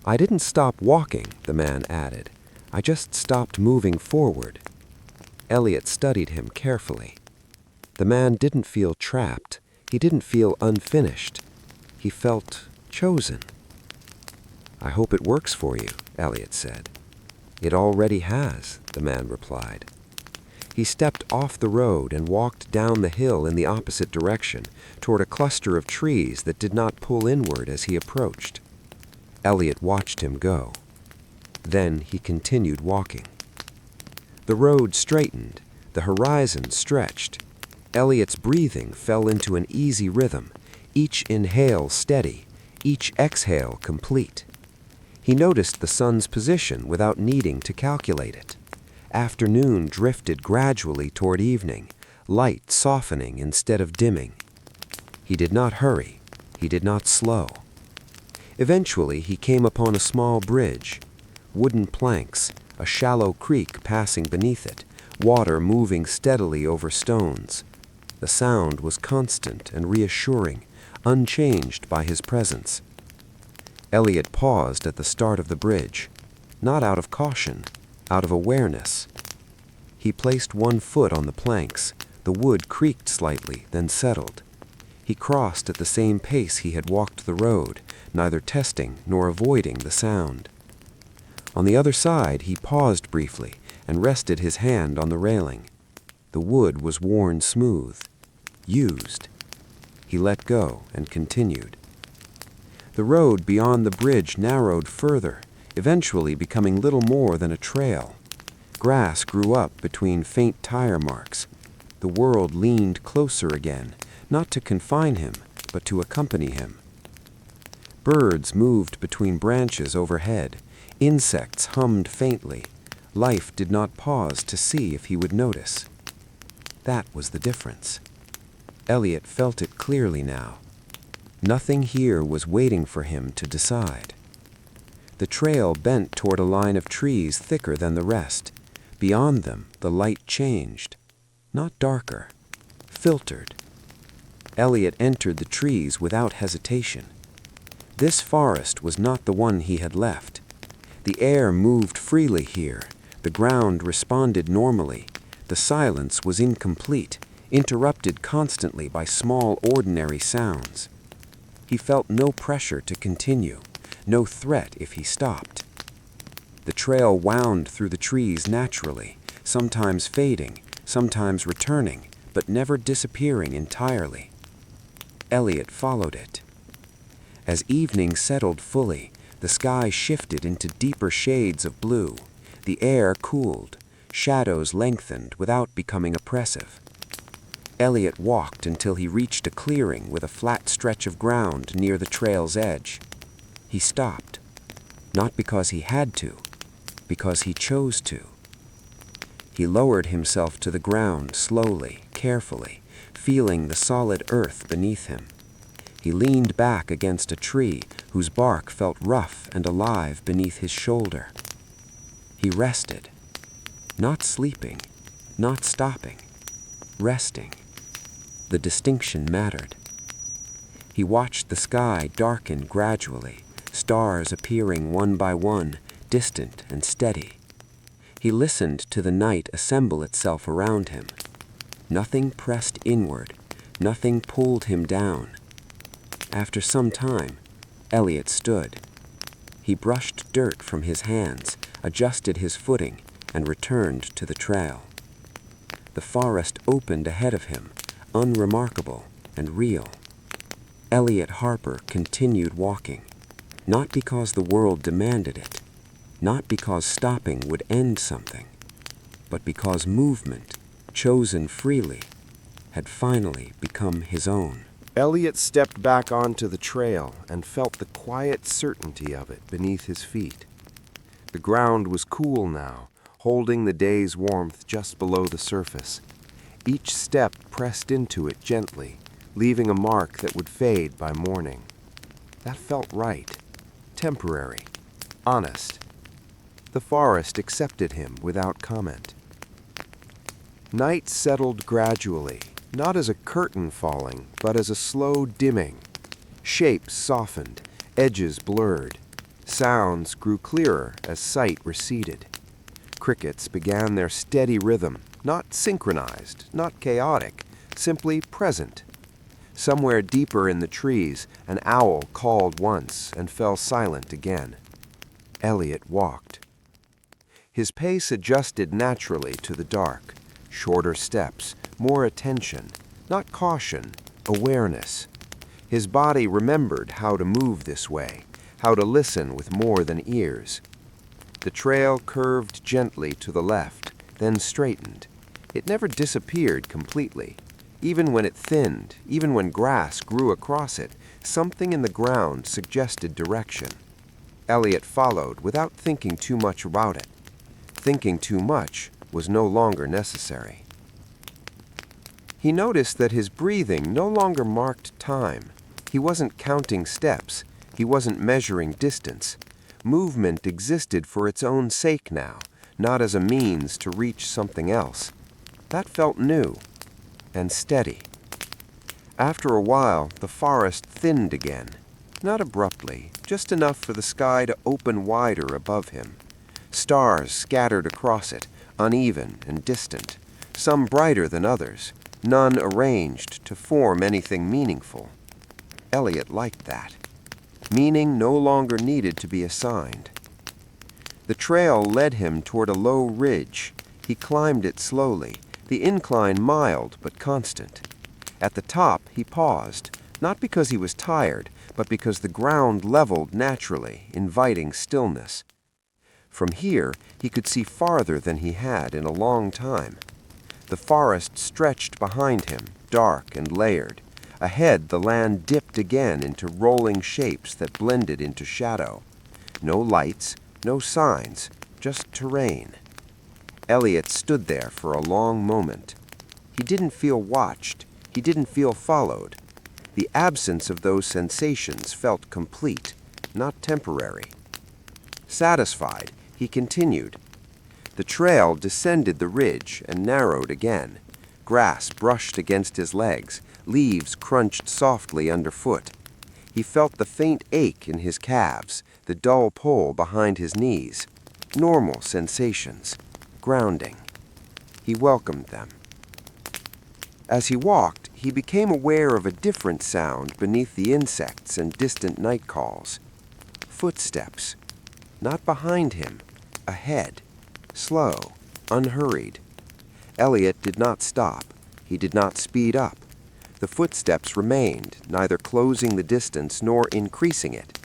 B: "I didn't stop walking," the man added. "I just stopped moving forward." Elliot studied him carefully. The man didn't feel trapped. He didn't feel unfinished. He felt chosen. "I hope it works for you," Elliot said. "It already has," the man replied. He stepped off the road and walked down the hill in the opposite direction, toward a cluster of trees that did not pull inward as he approached. Elliot watched him go. Then he continued walking. The road straightened. The horizon stretched. Elliot's breathing fell into an easy rhythm, each inhale steady, each exhale complete. He noticed the sun's position without needing to calculate it. Afternoon drifted gradually toward evening, light softening instead of dimming. He did not hurry. He did not slow. Eventually, he came upon a small bridge. Wooden planks, a shallow creek passing beneath it, water moving steadily over stones. The sound was constant and reassuring, unchanged by his presence. Elliot paused at the start of the bridge, not out of caution, out of awareness. He placed one foot on the planks. The wood creaked slightly, then settled. He crossed at the same pace he had walked the road, neither testing nor avoiding the sound. On the other side, he paused briefly and rested his hand on the railing. The wood was worn smooth, used. He let go and continued. The road beyond the bridge narrowed further, eventually becoming little more than a trail. Grass grew up between faint tire marks. The world leaned closer again, not to confine him, but to accompany him. Birds moved between branches overhead. Insects hummed faintly. Life did not pause to see if he would notice. That was the difference. Elliot felt it clearly now. Nothing here was waiting for him to decide. The trail bent toward a line of trees thicker than the rest. Beyond them, the light changed. Not darker, filtered. Elliot entered the trees without hesitation. This forest was not the one he had left. The air moved freely here. The ground responded normally. The silence was incomplete, interrupted constantly by small, ordinary sounds. He felt no pressure to continue, no threat if he stopped. The trail wound through the trees naturally, sometimes fading, sometimes returning, but never disappearing entirely. Elliot followed it. As evening settled fully, the sky shifted into deeper shades of blue. The air cooled. Shadows lengthened without becoming oppressive. Elliot walked until he reached a clearing with a flat stretch of ground near the trail's edge. He stopped, not because he had to, because he chose to. He lowered himself to the ground slowly, carefully, feeling the solid earth beneath him. He leaned back against a tree whose bark felt rough and alive beneath his shoulder. He rested, not sleeping, not stopping, resting. The distinction mattered. He watched the sky darken gradually, stars appearing one by one, distant and steady. He listened to the night assemble itself around him. Nothing pressed inward, nothing pulled him down. After some time, Elliot stood. He brushed dirt from his hands, adjusted his footing, and returned to the trail. The forest opened ahead of him, unremarkable and real. Elliot Harper continued walking, not because the world demanded it, not because stopping would end something, but because movement, chosen freely, had finally become his own. Elliot stepped back onto the trail and felt the quiet certainty of it beneath his feet. The ground was cool now, holding the day's warmth just below the surface. Each step pressed into it gently, leaving a mark that would fade by morning. That felt right, temporary, honest. The forest accepted him without comment. Night settled gradually, not as a curtain falling, but as a slow dimming. Shapes softened, edges blurred. Sounds grew clearer as sight receded. Crickets began their steady rhythm, not synchronized, not chaotic, simply present. Somewhere deeper in the trees, an owl called once and fell silent again. Elliot walked. His pace adjusted naturally to the dark. Shorter steps, more attention, not caution, awareness. His body remembered how to move this way, how to listen with more than ears. The trail curved gently to the left, then straightened. It never disappeared completely. Even when it thinned, even when grass grew across it, something in the ground suggested direction. Elliot followed without thinking too much about it. Thinking too much was no longer necessary. He noticed that his breathing no longer marked time. He wasn't counting steps. He wasn't measuring distance. Movement existed for its own sake now, not as a means to reach something else. That felt new and steady. After a while, the forest thinned again. Not abruptly, just enough for the sky to open wider above him. Stars scattered across it, uneven and distant, some brighter than others, none arranged to form anything meaningful. Elliot liked that. Meaning no longer needed to be assigned. The trail led him toward a low ridge. He climbed it slowly, the incline mild but constant. At the top, he paused, not because he was tired, but because the ground leveled naturally, inviting stillness. From here, he could see farther than he had in a long time. The forest stretched behind him, dark and layered. Ahead, the land dipped again into rolling shapes that blended into shadow. No lights, no signs, just terrain. Elliot stood there for a long moment. He didn't feel watched. He didn't feel followed. The absence of those sensations felt complete, not temporary. Satisfied, he continued. The trail descended the ridge and narrowed again. Grass brushed against his legs. Leaves crunched softly underfoot. He felt the faint ache in his calves, the dull pull behind his knees. Normal sensations. Grounding. He welcomed them. As he walked, he became aware of a different sound beneath the insects and distant night calls. Footsteps. Not behind him. Ahead. Slow. Unhurried. Elliot did not stop. He did not speed up. The footsteps remained, neither closing the distance nor increasing it.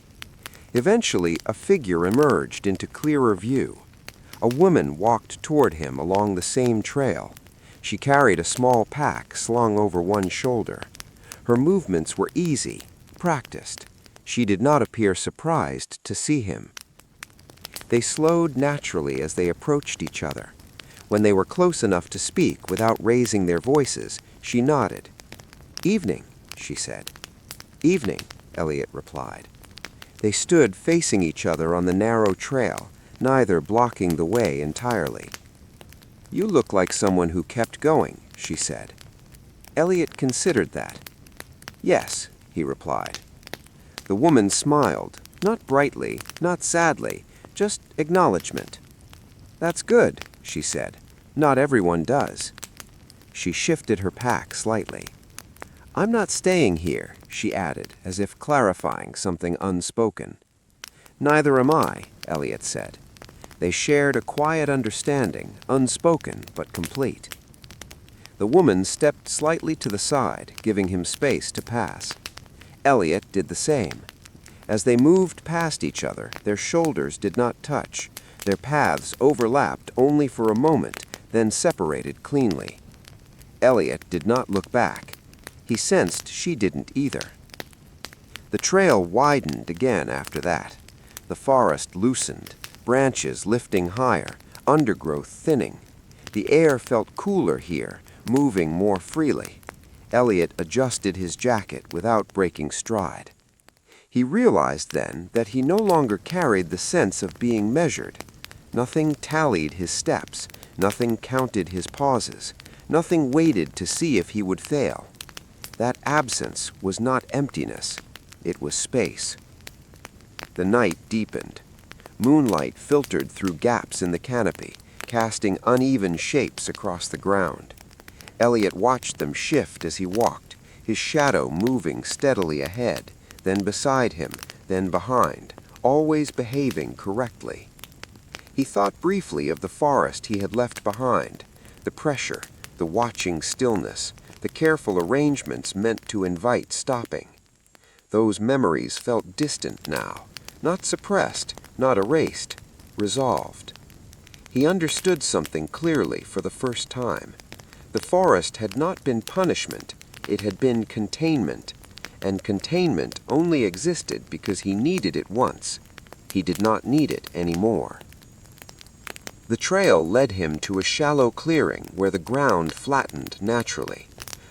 B: Eventually, a figure emerged into clearer view. A woman walked toward him along the same trail. She carried a small pack slung over one shoulder. Her movements were easy, practiced. She did not appear surprised to see him. They slowed naturally as they approached each other. When they were close enough to speak without raising their voices, she nodded. "Evening," she said. "Evening," Elliot replied. They stood facing each other on the narrow trail, neither blocking the way entirely. "You look like someone who kept going," she said. Elliot considered that. "Yes," he replied. The woman smiled, not brightly, not sadly, just acknowledgement. "That's good," she said. "Not everyone does." She shifted her pack slightly. "I'm not staying here," she added, as if clarifying something unspoken. "Neither am I," Elliot said. They shared a quiet understanding, unspoken but complete. The woman stepped slightly to the side, giving him space to pass. Elliot did the same. As they moved past each other, their shoulders did not touch. Their paths overlapped only for a moment, then separated cleanly. Elliot did not look back. He sensed she didn't either. The trail widened again after that. The forest loosened, branches lifting higher, undergrowth thinning. The air felt cooler here, moving more freely. Elliot adjusted his jacket without breaking stride. He realized then that he no longer carried the sense of being measured. Nothing tallied his steps, nothing counted his pauses, nothing waited to see if he would fail. That absence was not emptiness, it was space. The night deepened. Moonlight filtered through gaps in the canopy, casting uneven shapes across the ground. Elliot watched them shift as he walked, his shadow moving steadily ahead, then beside him, then behind, always behaving correctly. He thought briefly of the forest he had left behind, the pressure, the watching stillness, the careful arrangements meant to invite stopping. Those memories felt distant now, not suppressed, not erased, resolved. He understood something clearly for the first time. The forest had not been punishment, it had been containment, and containment only existed because he needed it once. He did not need it anymore. The trail led him to a shallow clearing where the ground flattened naturally.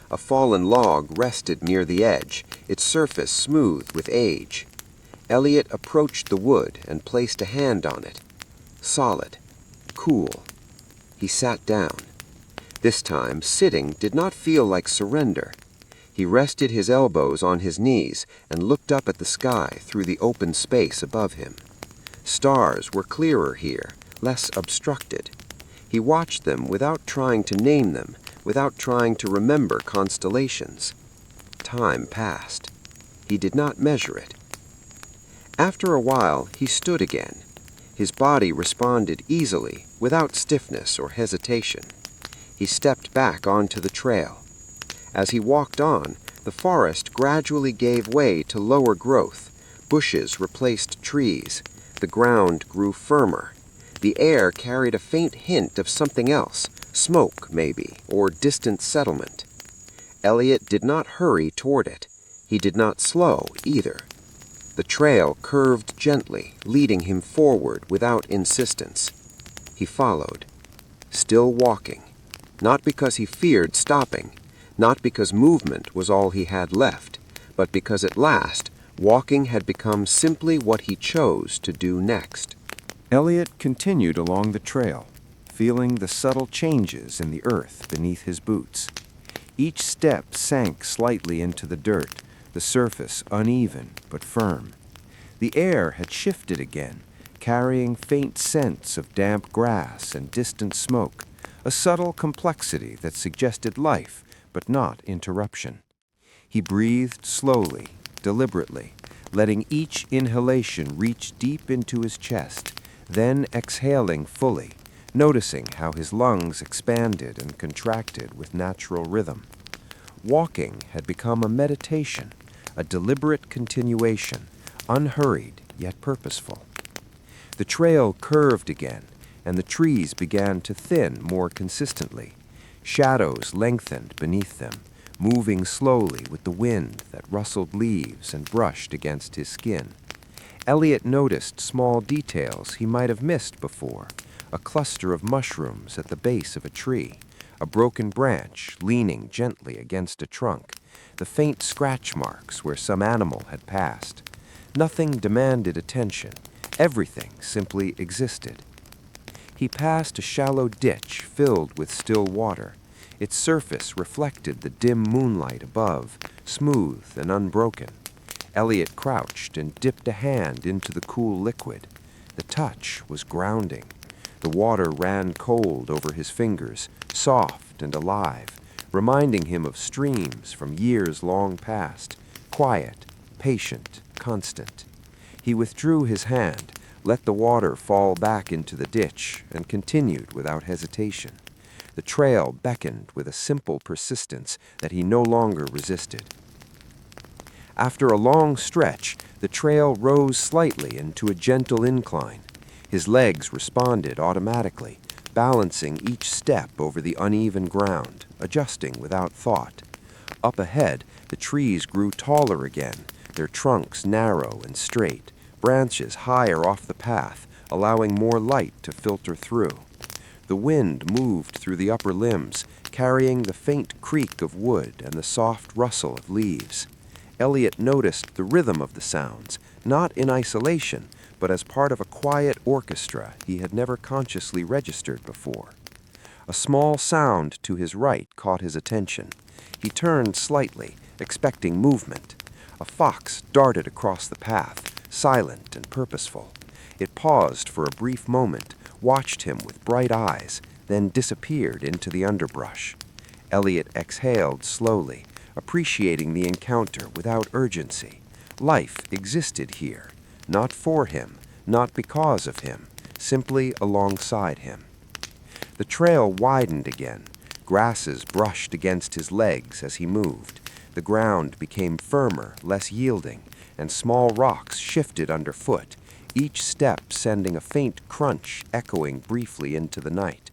B: A fallen log rested near the edge, its surface smooth with age. Elliot approached the wood and placed a hand on it. Solid, cool. He sat down. This time, sitting did not feel like surrender. He rested his elbows on his knees and looked up at the sky through the open space above him. Stars were clearer here, less obstructed. He watched them without trying to name them, without trying to remember constellations. Time passed. He did not measure it. After a while, he stood again. His body responded easily, without stiffness or hesitation. He stepped back onto the trail. As he walked on, the forest gradually gave way to lower growth. Bushes replaced trees. The ground grew firmer. The air carried a faint hint of something else, smoke maybe, or distant settlement. Elliot did not hurry toward it. He did not slow either. The trail curved gently, leading him forward without insistence. He followed, still walking, not because he feared stopping, not because movement was all he had left, but because at last walking had become simply what he chose to do next.
A: Elliot continued along the trail, feeling the subtle changes in the earth beneath his boots. Each step sank slightly into the dirt, the surface uneven but firm. The air had shifted again, carrying faint scents of damp grass and distant smoke, a subtle complexity that suggested life but not interruption. He breathed slowly, deliberately, letting each inhalation reach deep into his chest, then exhaling fully, noticing how his lungs expanded and contracted with natural rhythm. Walking had become a meditation, a deliberate continuation, unhurried yet purposeful. The trail curved again, and the trees began to thin more consistently. Shadows lengthened beneath them, moving slowly with the wind that rustled leaves and brushed against his skin. Elliot noticed small details he might have missed before, a cluster of mushrooms at the base of a tree, a broken branch leaning gently against a trunk, the faint scratch marks where some animal had passed. Nothing demanded attention. Everything simply existed. He passed a shallow ditch filled with still water. Its surface reflected the dim moonlight above, smooth and unbroken. Elliot crouched and dipped a hand into the cool liquid. The touch was grounding. The water ran cold over his fingers, soft and alive, reminding him of streams from years long past, quiet, patient, constant. He withdrew his hand, let the water fall back into the ditch, and continued without hesitation. The trail beckoned with a simple persistence that he no longer resisted. After a long stretch, the trail rose slightly into a gentle incline. His legs responded automatically, balancing each step over the uneven ground, adjusting without thought. Up ahead, the trees grew taller again, their trunks narrow and straight, branches higher off the path, allowing more light to filter through.
B: The wind moved through the upper limbs, carrying the faint creak of wood and the soft rustle of leaves. Elliot noticed the rhythm of the sounds, not in isolation, but as part of a quiet orchestra he had never consciously registered before. A small sound to his right caught his attention. He turned slightly, expecting movement. A fox darted across the path, silent and purposeful. It paused for a brief moment, watched him with bright eyes, then disappeared into the underbrush. Elliot exhaled slowly, appreciating the encounter without urgency. Life existed here, not for him, not because of him, simply alongside him. The trail widened again. Grasses brushed against his legs as he moved. The ground became firmer, less yielding, and small rocks shifted underfoot, each step sending a faint crunch echoing briefly into the night.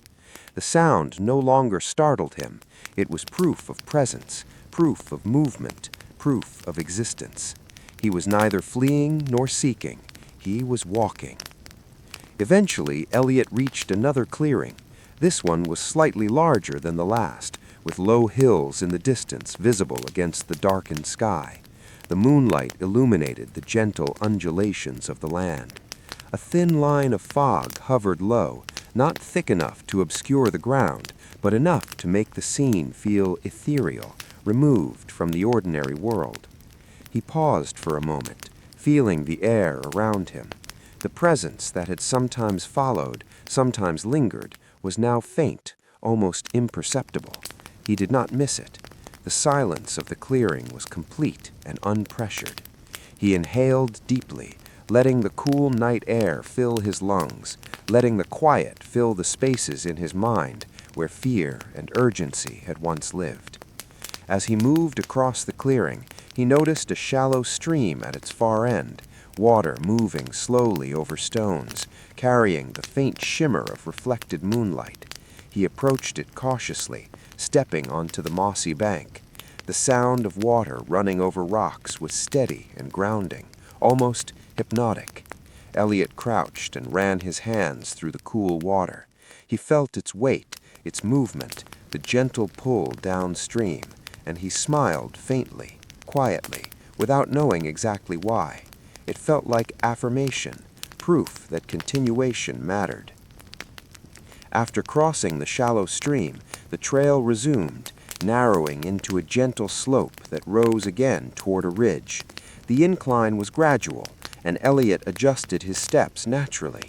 B: The sound no longer startled him. It was proof of presence, proof of movement, proof of existence. He was neither fleeing nor seeking. He was walking. Eventually, Elliot reached another clearing. This one was slightly larger than the last, with low hills in the distance visible against the darkened sky. The moonlight illuminated the gentle undulations of the land. A thin line of fog hovered low, not thick enough to obscure the ground, but enough to make the scene feel ethereal, removed from the ordinary world. He paused for a moment, feeling the air around him. The presence that had sometimes followed, sometimes lingered, was now faint, almost imperceptible. He did not miss it. The silence of the clearing was complete and unpressured. He inhaled deeply, letting the cool night air fill his lungs, letting the quiet fill the spaces in his mind where fear and urgency had once lived. As he moved across the clearing, he noticed a shallow stream at its far end, water moving slowly over stones, carrying the faint shimmer of reflected moonlight. He approached it cautiously, stepping onto the mossy bank. The sound of water running over rocks was steady and grounding, almost hypnotic. Elliot crouched and ran his hands through the cool water. He felt its weight, its movement, the gentle pull downstream, and he smiled faintly, quietly, without knowing exactly why. It felt like affirmation, proof that continuation mattered. After crossing the shallow stream, the trail resumed, narrowing into a gentle slope that rose again toward a ridge. The incline was gradual, and Elliot adjusted his steps naturally.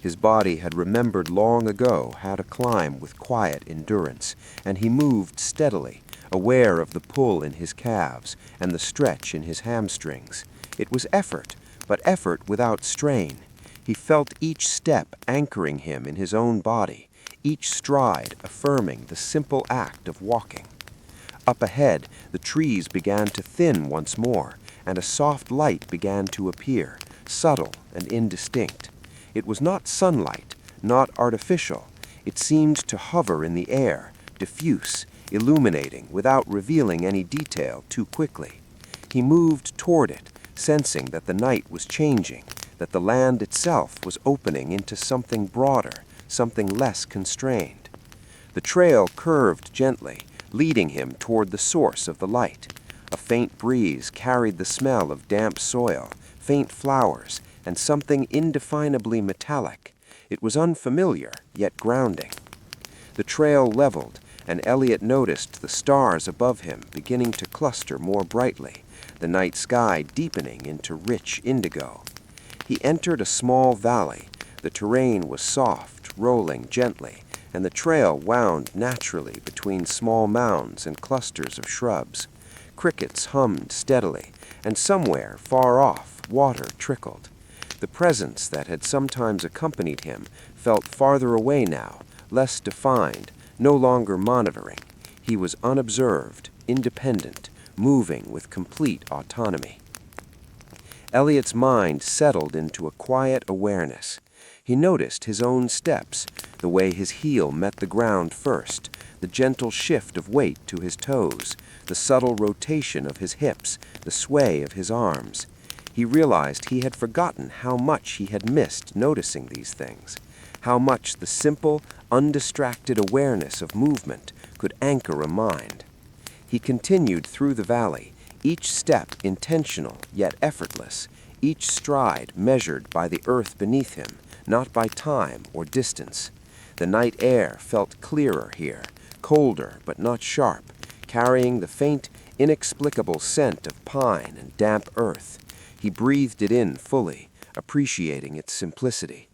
B: His body had remembered long ago how to climb with quiet endurance, and he moved steadily, aware of the pull in his calves and the stretch in his hamstrings. It was effort, but effort without strain. He felt each step anchoring him in his own body, each stride affirming the simple act of walking. Up ahead, the trees began to thin once more, and a soft light began to appear, subtle and indistinct. It was not sunlight, not artificial. It seemed to hover in the air, diffuse, illuminating without revealing any detail too quickly. He moved toward it, sensing that the night was changing, that the land itself was opening into something broader, something less constrained. The trail curved gently, leading him toward the source of the light. A faint breeze carried the smell of damp soil, faint flowers, and something indefinably metallic. It was unfamiliar, yet grounding. The trail leveled, and Elliot noticed the stars above him beginning to cluster more brightly, the night sky deepening into rich indigo. He entered a small valley. The terrain was soft, rolling gently, and the trail wound naturally between small mounds and clusters of shrubs. Crickets hummed steadily, and somewhere, far off, water trickled. The presence that had sometimes accompanied him felt farther away now, less defined, no longer monitoring. He was unobserved, independent, moving with complete autonomy. Elliot's mind settled into a quiet awareness. He noticed his own steps, the way his heel met the ground first, the gentle shift of weight to his toes, the subtle rotation of his hips, the sway of his arms. He realized he had forgotten how much he had missed noticing these things, how much the simple, undistracted awareness of movement could anchor a mind. He continued through the valley, each step intentional yet effortless, each stride measured by the earth beneath him, not by time or distance. The night air felt clearer here, colder but not sharp, carrying the faint, inexplicable scent of pine and damp earth. He breathed it in fully, appreciating its simplicity.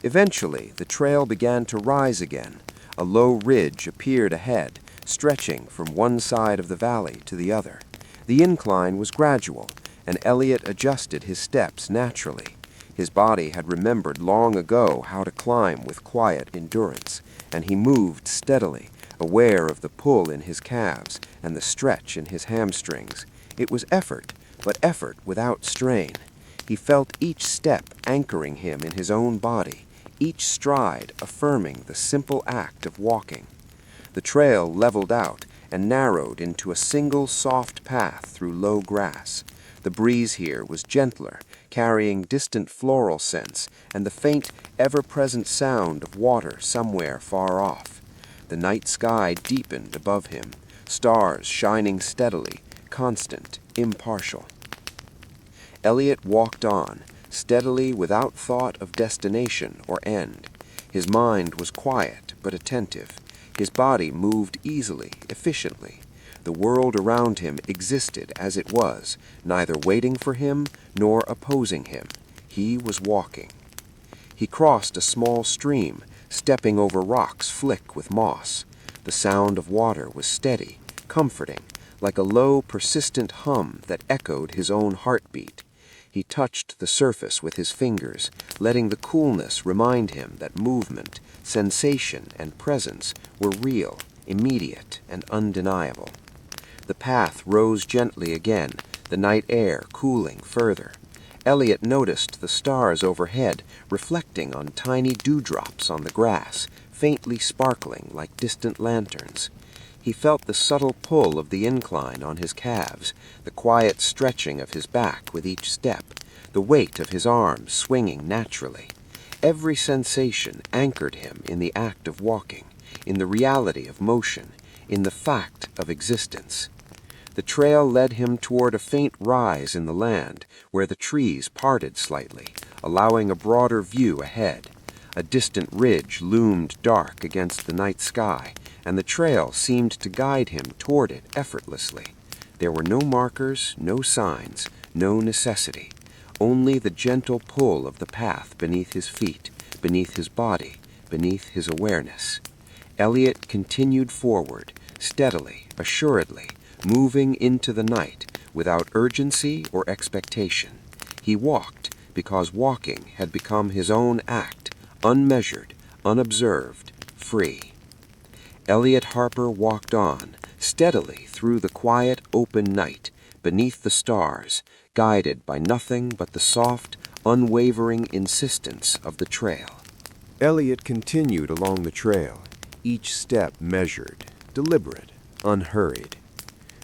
B: Eventually, the trail began to rise again. A low ridge appeared ahead, stretching from one side of the valley to the other. The incline was gradual, and Elliot adjusted his steps naturally. His body had remembered long ago how to climb with quiet endurance, and he moved steadily, aware of the pull in his calves and the stretch in his hamstrings. It was effort, but effort without strain. He felt each step anchoring him in his own body, each stride affirming the simple act of walking. The trail leveled out and narrowed into a single soft path through low grass. The breeze here was gentler, carrying distant floral scents and the faint, ever-present sound of water somewhere far off. The night sky deepened above him, stars shining steadily, constant, impartial. Elliot walked on, steadily without thought of destination or end. His mind was quiet but attentive. His body moved easily, efficiently. The world around him existed as it was, neither waiting for him nor opposing him. He was walking. He crossed a small stream, stepping over rocks flick with moss. The sound of water was steady, comforting, like a low, persistent hum that echoed his own heartbeat. He touched the surface with his fingers, letting the coolness remind him that movement, sensation, and presence were real, immediate, and undeniable. The path rose gently again, the night air cooling further. Elliot noticed the stars overhead reflecting on tiny dewdrops on the grass, faintly sparkling like distant lanterns. He felt the subtle pull of the incline on his calves, the quiet stretching of his back with each step, the weight of his arms swinging naturally. Every sensation anchored him in the act of walking, in the reality of motion, in the fact of existence. The trail led him toward a faint rise in the land, where the trees parted slightly, allowing a broader view ahead. A distant ridge loomed dark against the night sky, and the trail seemed to guide him toward it effortlessly. There were no markers, no signs, no necessity, only the gentle pull of the path beneath his feet, beneath his body, beneath his awareness. Elliot continued forward, steadily, assuredly, moving into the night, without urgency or expectation. He walked because walking had become his own act, unmeasured, unobserved, free. Elliot Harper walked on, steadily through the quiet, open night, beneath the stars, guided by nothing but the soft, unwavering insistence of the trail. Elliot continued along the trail, each step measured, deliberate, unhurried.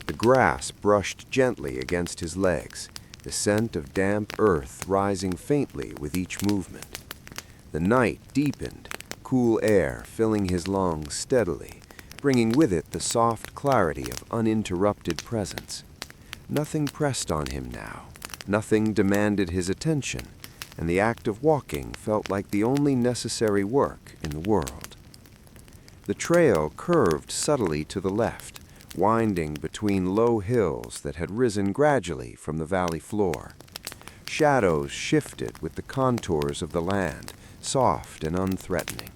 B: The grass brushed gently against his legs, the scent of damp earth rising faintly with each movement. The night deepened, cool air filling his lungs steadily, bringing with it the soft clarity of uninterrupted presence. Nothing pressed on him now, nothing demanded his attention, and the act of walking felt like the only necessary work in the world. The trail curved subtly to the left, winding between low hills that had risen gradually from the valley floor. Shadows shifted with the contours of the land, soft and unthreatening.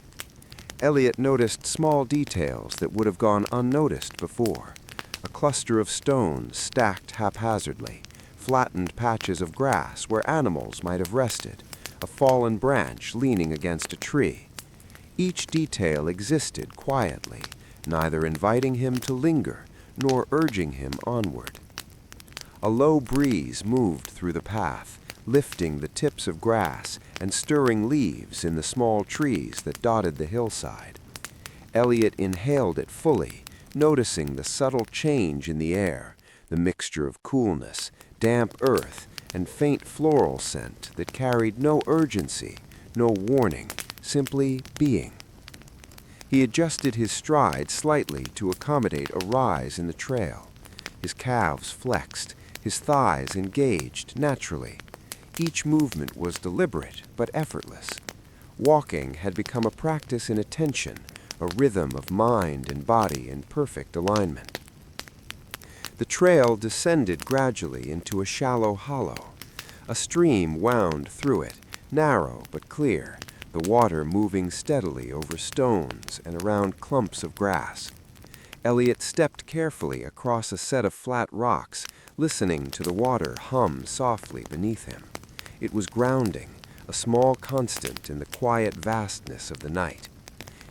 B: Elliot noticed small details that would have gone unnoticed before. A cluster of stones stacked haphazardly, flattened patches of grass where animals might have rested, a fallen branch leaning against a tree. Each detail existed quietly, neither inviting him to linger nor urging him onward. A low breeze moved through the path, lifting the tips of grass and stirring leaves in the small trees that dotted the hillside. Elliot inhaled it fully, noticing the subtle change in the air, the mixture of coolness, damp earth, and faint floral scent that carried no urgency, no warning, simply being. He adjusted his stride slightly to accommodate a rise in the trail. His calves flexed, his thighs engaged naturally. Each movement was deliberate but effortless. Walking had become a practice in attention, a rhythm of mind and body in perfect alignment. The trail descended gradually into a shallow hollow. A stream wound through it, narrow but clear, the water moving steadily over stones and around clumps of grass. Elliot stepped carefully across a set of flat rocks, listening to the water hum softly beneath him. It was grounding, a small constant in the quiet vastness of the night.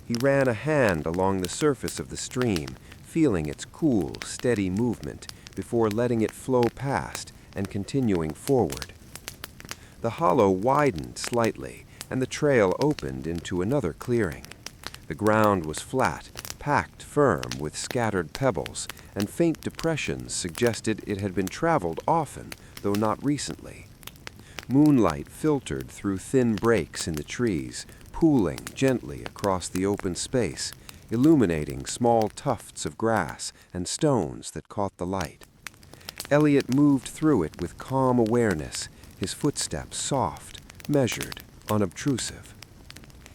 B: He ran a hand along the surface of the stream, feeling its cool, steady movement before letting it flow past and continuing forward. The hollow widened slightly, and the trail opened into another clearing. The ground was flat, packed firm with scattered pebbles, and faint depressions suggested it had been traveled often, though not recently. Moonlight filtered through thin breaks in the trees, pooling gently across the open space, illuminating small tufts of grass and stones that caught the light. Elliot moved through it with calm awareness, his footsteps soft, measured, unobtrusive.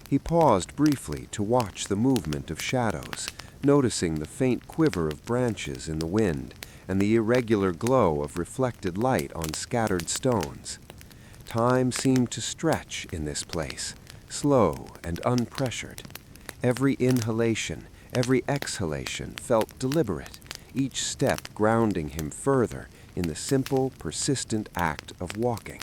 B: He paused briefly to watch the movement of shadows, noticing the faint quiver of branches in the wind and the irregular glow of reflected light on scattered stones. Time seemed to stretch in this place, slow and unpressured. Every inhalation, every exhalation felt deliberate, each step grounding him further in the simple, persistent act of walking.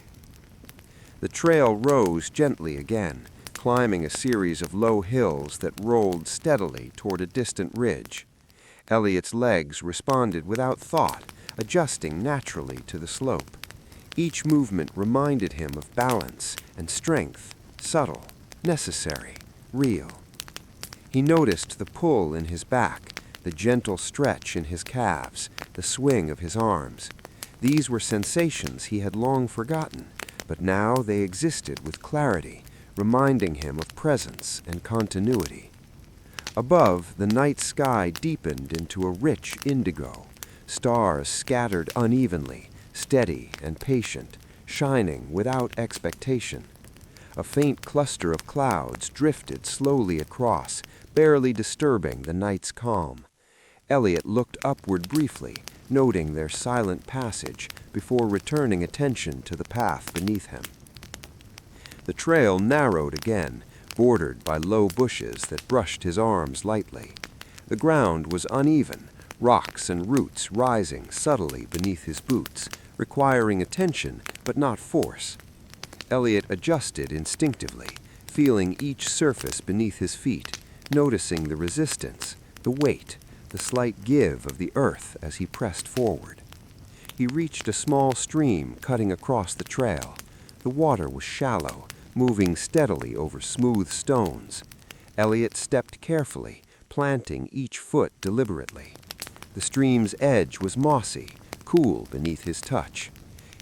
B: The trail rose gently again, climbing a series of low hills that rolled steadily toward a distant ridge. Elliot's legs responded without thought, adjusting naturally to the slope. Each movement reminded him of balance and strength, subtle, necessary, real. He noticed the pull in his back, the gentle stretch in his calves, the swing of his arms. These were sensations he had long forgotten, but now they existed with clarity, reminding him of presence and continuity. Above, the night sky deepened into a rich indigo. Stars scattered unevenly, steady and patient, shining without expectation. A faint cluster of clouds drifted slowly across, barely disturbing the night's calm. Elliot looked upward briefly, noting their silent passage before returning attention to the path beneath him. The trail narrowed again, bordered by low bushes that brushed his arms lightly. The ground was uneven, rocks and roots rising subtly beneath his boots, requiring attention but not force. Elliot adjusted instinctively, feeling each surface beneath his feet, noticing the resistance, the weight, the slight give of the earth as he pressed forward. He reached a small stream cutting across the trail. The water was shallow, moving steadily over smooth stones. Elliot stepped carefully, planting each foot deliberately. The stream's edge was mossy, cool beneath his touch.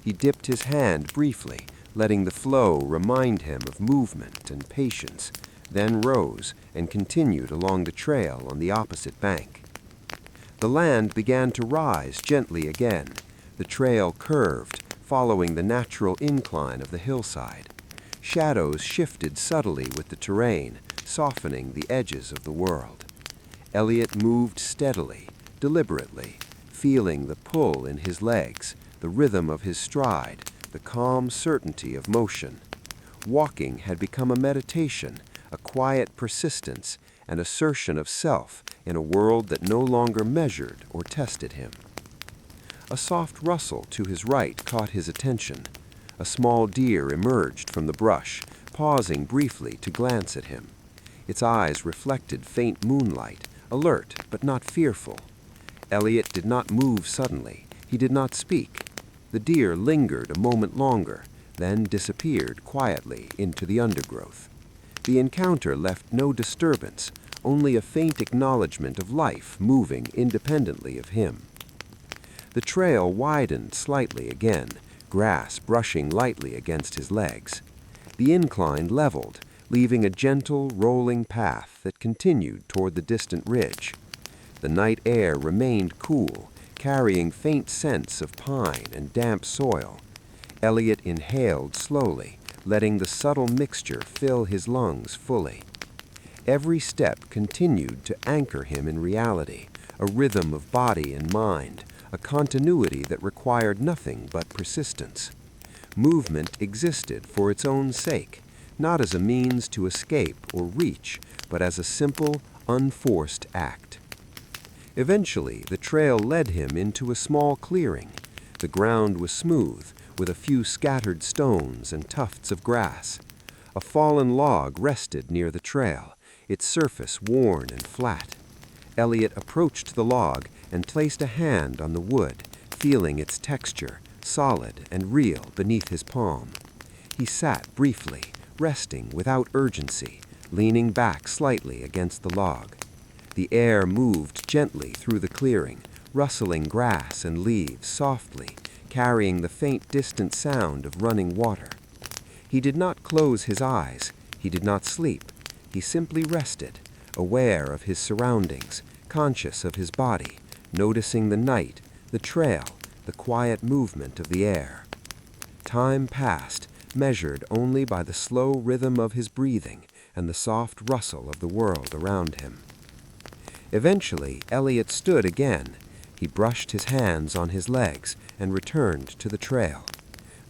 B: He dipped his hand briefly, letting the flow remind him of movement and patience, then rose and continued along the trail on the opposite bank. The land began to rise gently again. The trail curved, following the natural incline of the hillside. Shadows shifted subtly with the terrain, softening the edges of the world. Elliot moved steadily, deliberately, feeling the pull in his legs, the rhythm of his stride, the calm certainty of motion. Walking had become a meditation, a quiet persistence, an assertion of self in a world that no longer measured or tested him. A soft rustle to his right caught his attention. A small deer emerged from the brush, pausing briefly to glance at him. Its eyes reflected faint moonlight, alert but not fearful. Elliot did not move suddenly. He did not speak. The deer lingered a moment longer, then disappeared quietly into the undergrowth. The encounter left no disturbance, only a faint acknowledgement of life moving independently of him. The trail widened slightly again, grass brushing lightly against his legs. The incline leveled, leaving a gentle, rolling path that continued toward the distant ridge. The night air remained cool, carrying faint scents of pine and damp soil. Elliot inhaled slowly, letting the subtle mixture fill his lungs fully. Every step continued to anchor him in reality, a rhythm of body and mind, a continuity that required nothing but persistence. Movement existed for its own sake, not as a means to escape or reach, but as a simple, unforced act. Eventually, the trail led him into a small clearing. The ground was smooth, with a few scattered stones and tufts of grass. A fallen log rested near the trail, its surface worn and flat. Elliot approached the log and placed a hand on the wood, feeling its texture, solid and real, beneath his palm. He sat briefly, resting without urgency, leaning back slightly against the log. The air moved gently through the clearing, rustling grass and leaves softly, carrying the faint distant sound of running water. He did not close his eyes. He did not sleep. He simply rested, aware of his surroundings, conscious of his body, noticing the night, the trail, the quiet movement of the air. Time passed, measured only by the slow rhythm of his breathing and the soft rustle of the world around him. Eventually, Elliot stood again. He brushed his hands on his legs and returned to the trail.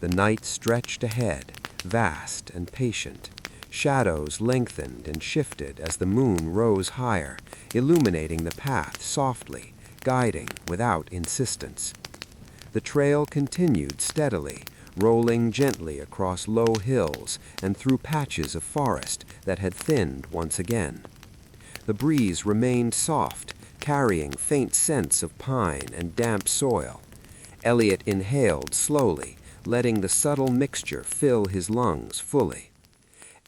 B: The night stretched ahead, vast and patient. Shadows lengthened and shifted as the moon rose higher, illuminating the path softly, guiding without insistence. The trail continued steadily, rolling gently across low hills and through patches of forest that had thinned once again. The breeze remained soft, carrying faint scents of pine and damp soil. Elliot inhaled slowly, letting the subtle mixture fill his lungs fully.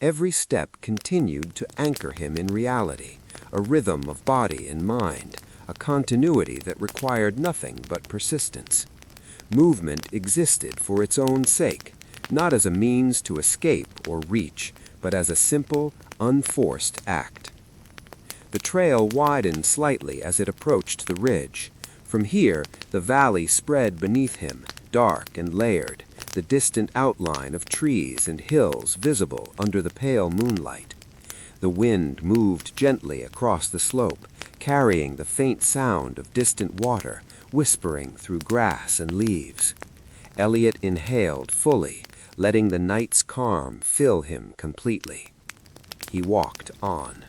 B: Every step continued to anchor him in reality, a rhythm of body and mind, a continuity that required nothing but persistence. Movement existed for its own sake, not as a means to escape or reach, but as a simple, unforced act. The trail widened slightly as it approached the ridge. From here, the valley spread beneath him, dark and layered, the distant outline of trees and hills visible under the pale moonlight. The wind moved gently across the slope, carrying the faint sound of distant water, whispering through grass and leaves. Elliot inhaled fully, letting the night's calm fill him completely. He walked on.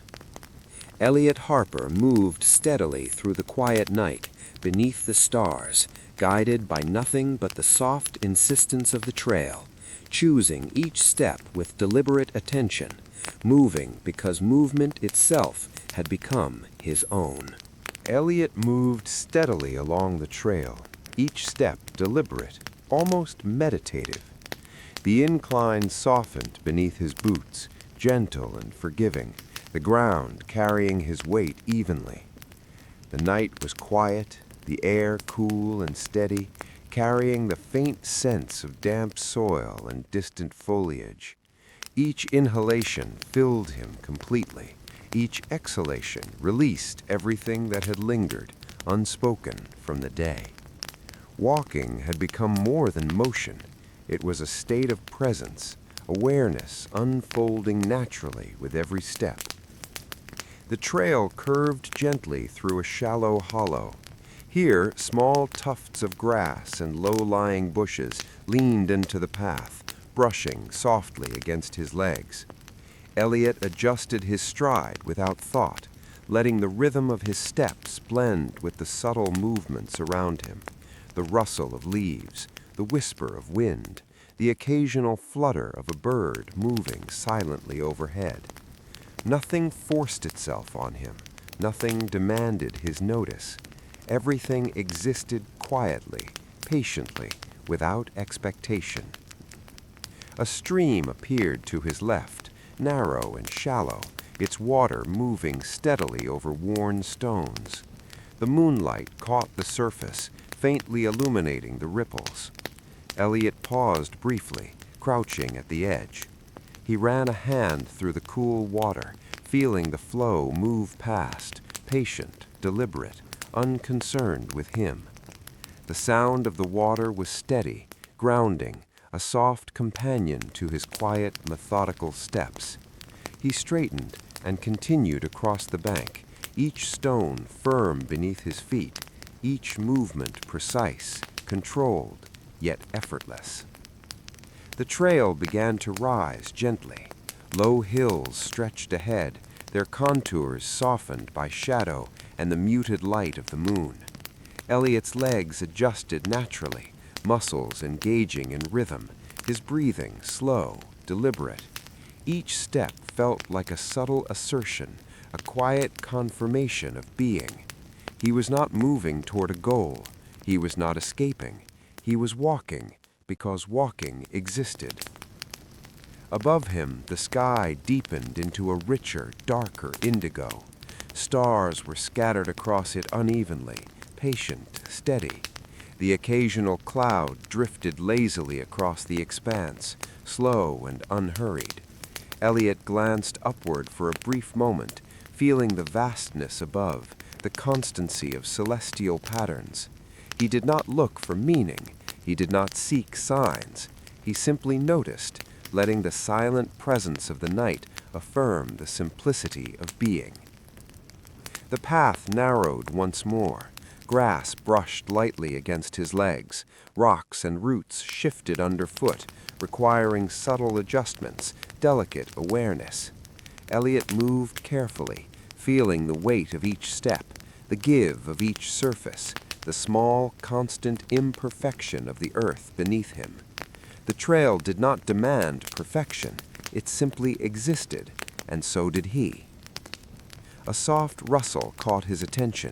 B: Elliot Harper moved steadily through the quiet night, beneath the stars, guided by nothing but the soft insistence of the trail, choosing each step with deliberate attention, moving because movement itself had become his own.
A: Elliot moved steadily along the trail, each step deliberate, almost meditative. The incline softened beneath his boots, gentle and forgiving, the ground carrying his weight evenly. The night was quiet, the air cool and steady, carrying the faint sense of damp soil and distant foliage. Each inhalation filled him completely. Each exhalation released everything that had lingered, unspoken, from the day. Walking had become more than motion. It was a state of presence, awareness unfolding naturally with every step. The trail curved gently through a shallow hollow. Here, small tufts of grass and low-lying bushes leaned into the path, brushing softly against his legs. Elliot adjusted his stride without thought, letting the rhythm of his steps blend with the subtle movements around him, the rustle of leaves, the whisper of wind, the occasional flutter of a bird moving silently overhead. Nothing forced itself on him. Nothing demanded his notice. Everything existed quietly, patiently, without expectation. A stream appeared to his left, narrow and shallow, its water moving steadily over worn stones. The moonlight caught the surface, faintly illuminating the ripples.
B: Elliot paused briefly, crouching at the edge. He ran a hand through the cool water, feeling the flow move past, patient, deliberate, unconcerned with him. The sound of the water was steady, grounding, a soft companion to his quiet, methodical steps. He straightened and continued across the bank, each stone firm beneath his feet, each movement precise, controlled, yet effortless. The trail began to rise gently. Low hills stretched ahead, their contours softened by shadow and the muted light of the moon. Elliot's legs adjusted naturally, muscles engaging in rhythm, his breathing slow, deliberate. Each step felt like a subtle assertion, a quiet confirmation of being. He was not moving toward a goal. He was not escaping. He was walking because walking existed. Above him, the sky deepened into a richer, darker indigo. Stars were scattered across it unevenly, patient, steady. The occasional cloud drifted lazily across the expanse, slow and unhurried. Elliot glanced upward for a brief moment, feeling the vastness above, the constancy of celestial patterns. He did not look for meaning. He did not seek signs. He simply noticed, letting the silent presence of the night affirm the simplicity of being. The path narrowed once more. Grass brushed lightly against his legs. Rocks and roots shifted underfoot, requiring subtle adjustments, delicate awareness. Elliot moved carefully, feeling the weight of each step, the give of each surface, the small, constant imperfection of the earth beneath him. The trail did not demand perfection. It simply existed, and so did he. A soft rustle caught his attention.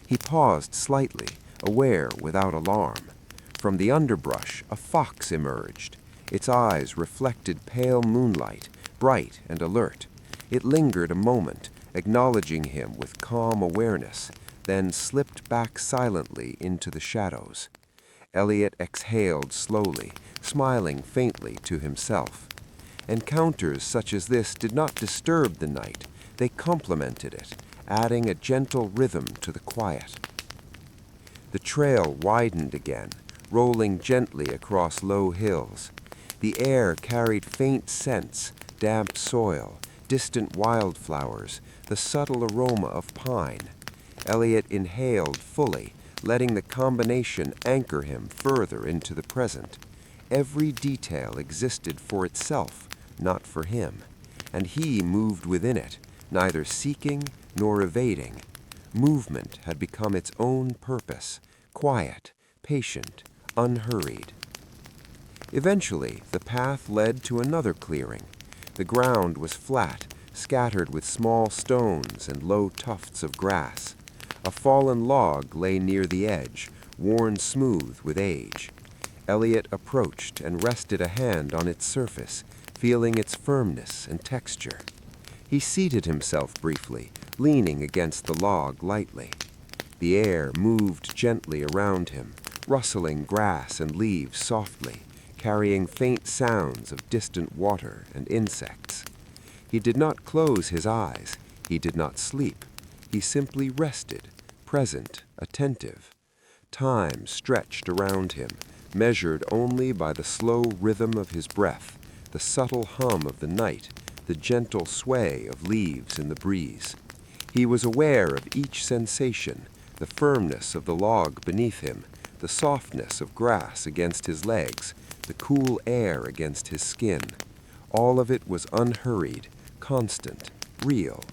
B: He paused slightly, aware without alarm. From the underbrush, a fox emerged. Its eyes reflected pale moonlight, bright and alert. It lingered a moment, acknowledging him with calm awareness, then slipped back silently into the shadows. Elliot exhaled slowly, smiling faintly to himself. Encounters such as this did not disturb the night. They complemented it, adding a gentle rhythm to the quiet. The trail widened again, rolling gently across low hills. The air carried faint scents, damp soil, distant wildflowers, the subtle aroma of pine. Elliot inhaled fully, letting the combination anchor him further into the present. Every detail existed for itself, not for him, and he moved within it, neither seeking nor evading. Movement had become its own purpose, quiet, patient, unhurried. Eventually, the path led to another clearing. The ground was flat, scattered with small stones and low tufts of grass. A fallen log lay near the edge, worn smooth with age. Elliot approached and rested a hand on its surface, feeling its firmness and texture. He seated himself briefly, leaning against the log lightly. The air moved gently around him, rustling grass and leaves softly, carrying faint sounds of distant water and insects. He did not close his eyes. He did not sleep. He simply rested, present, attentive. Time stretched around him, measured only by the slow rhythm of his breath, the subtle hum of the night, the gentle sway of leaves in the breeze. He was aware of each sensation, the firmness of the log beneath him, the softness of grass against his legs, the cool air against his skin. All of it was unhurried, constant, real.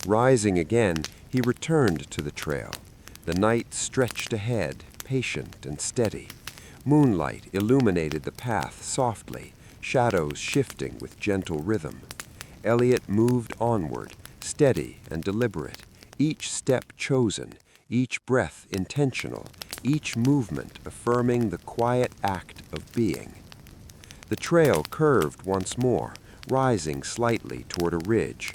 B: Rising again, he returned to the trail. The night stretched ahead, patient and steady. Moonlight illuminated the path softly, shadows shifting with gentle rhythm. Elliot moved onward, steady and deliberate, each step chosen, each breath intentional, each movement affirming the quiet act of being. The trail curved once more, rising slightly toward a ridge.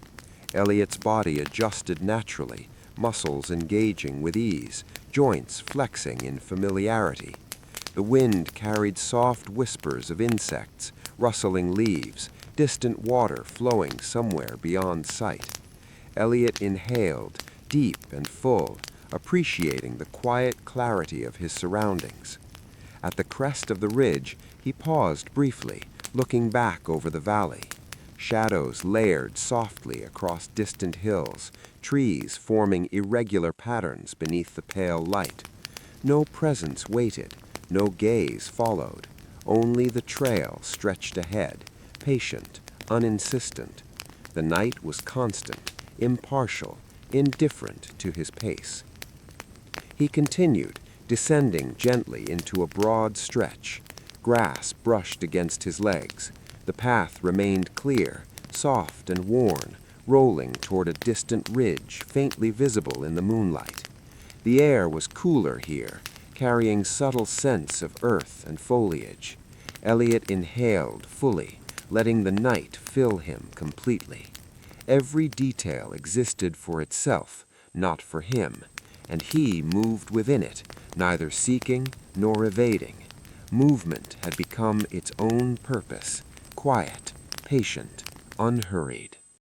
B: Elliot's body adjusted naturally, muscles engaging with ease, joints flexing in familiarity. The wind carried soft whispers of insects, rustling leaves, distant water flowing somewhere beyond sight. Elliot inhaled, deep and full, appreciating the quiet clarity of his surroundings. At the crest of the ridge, he paused briefly, looking back over the valley. Shadows layered softly across distant hills, trees forming irregular patterns beneath the pale light. No presence waited, no gaze followed. Only the trail stretched ahead, patient, uninsistent. The night was constant, impartial, indifferent to his pace. He continued, descending gently into a broad stretch. Grass brushed against his legs. The path remained clear, soft and worn, rolling toward a distant ridge faintly visible in the moonlight. The air was cooler here, carrying subtle scents of earth and foliage. Elliot inhaled fully, letting the night fill him completely. Every detail existed for itself, not for him, and he moved within it, neither seeking nor evading. Movement had become its own purpose, quiet, patient, unhurried.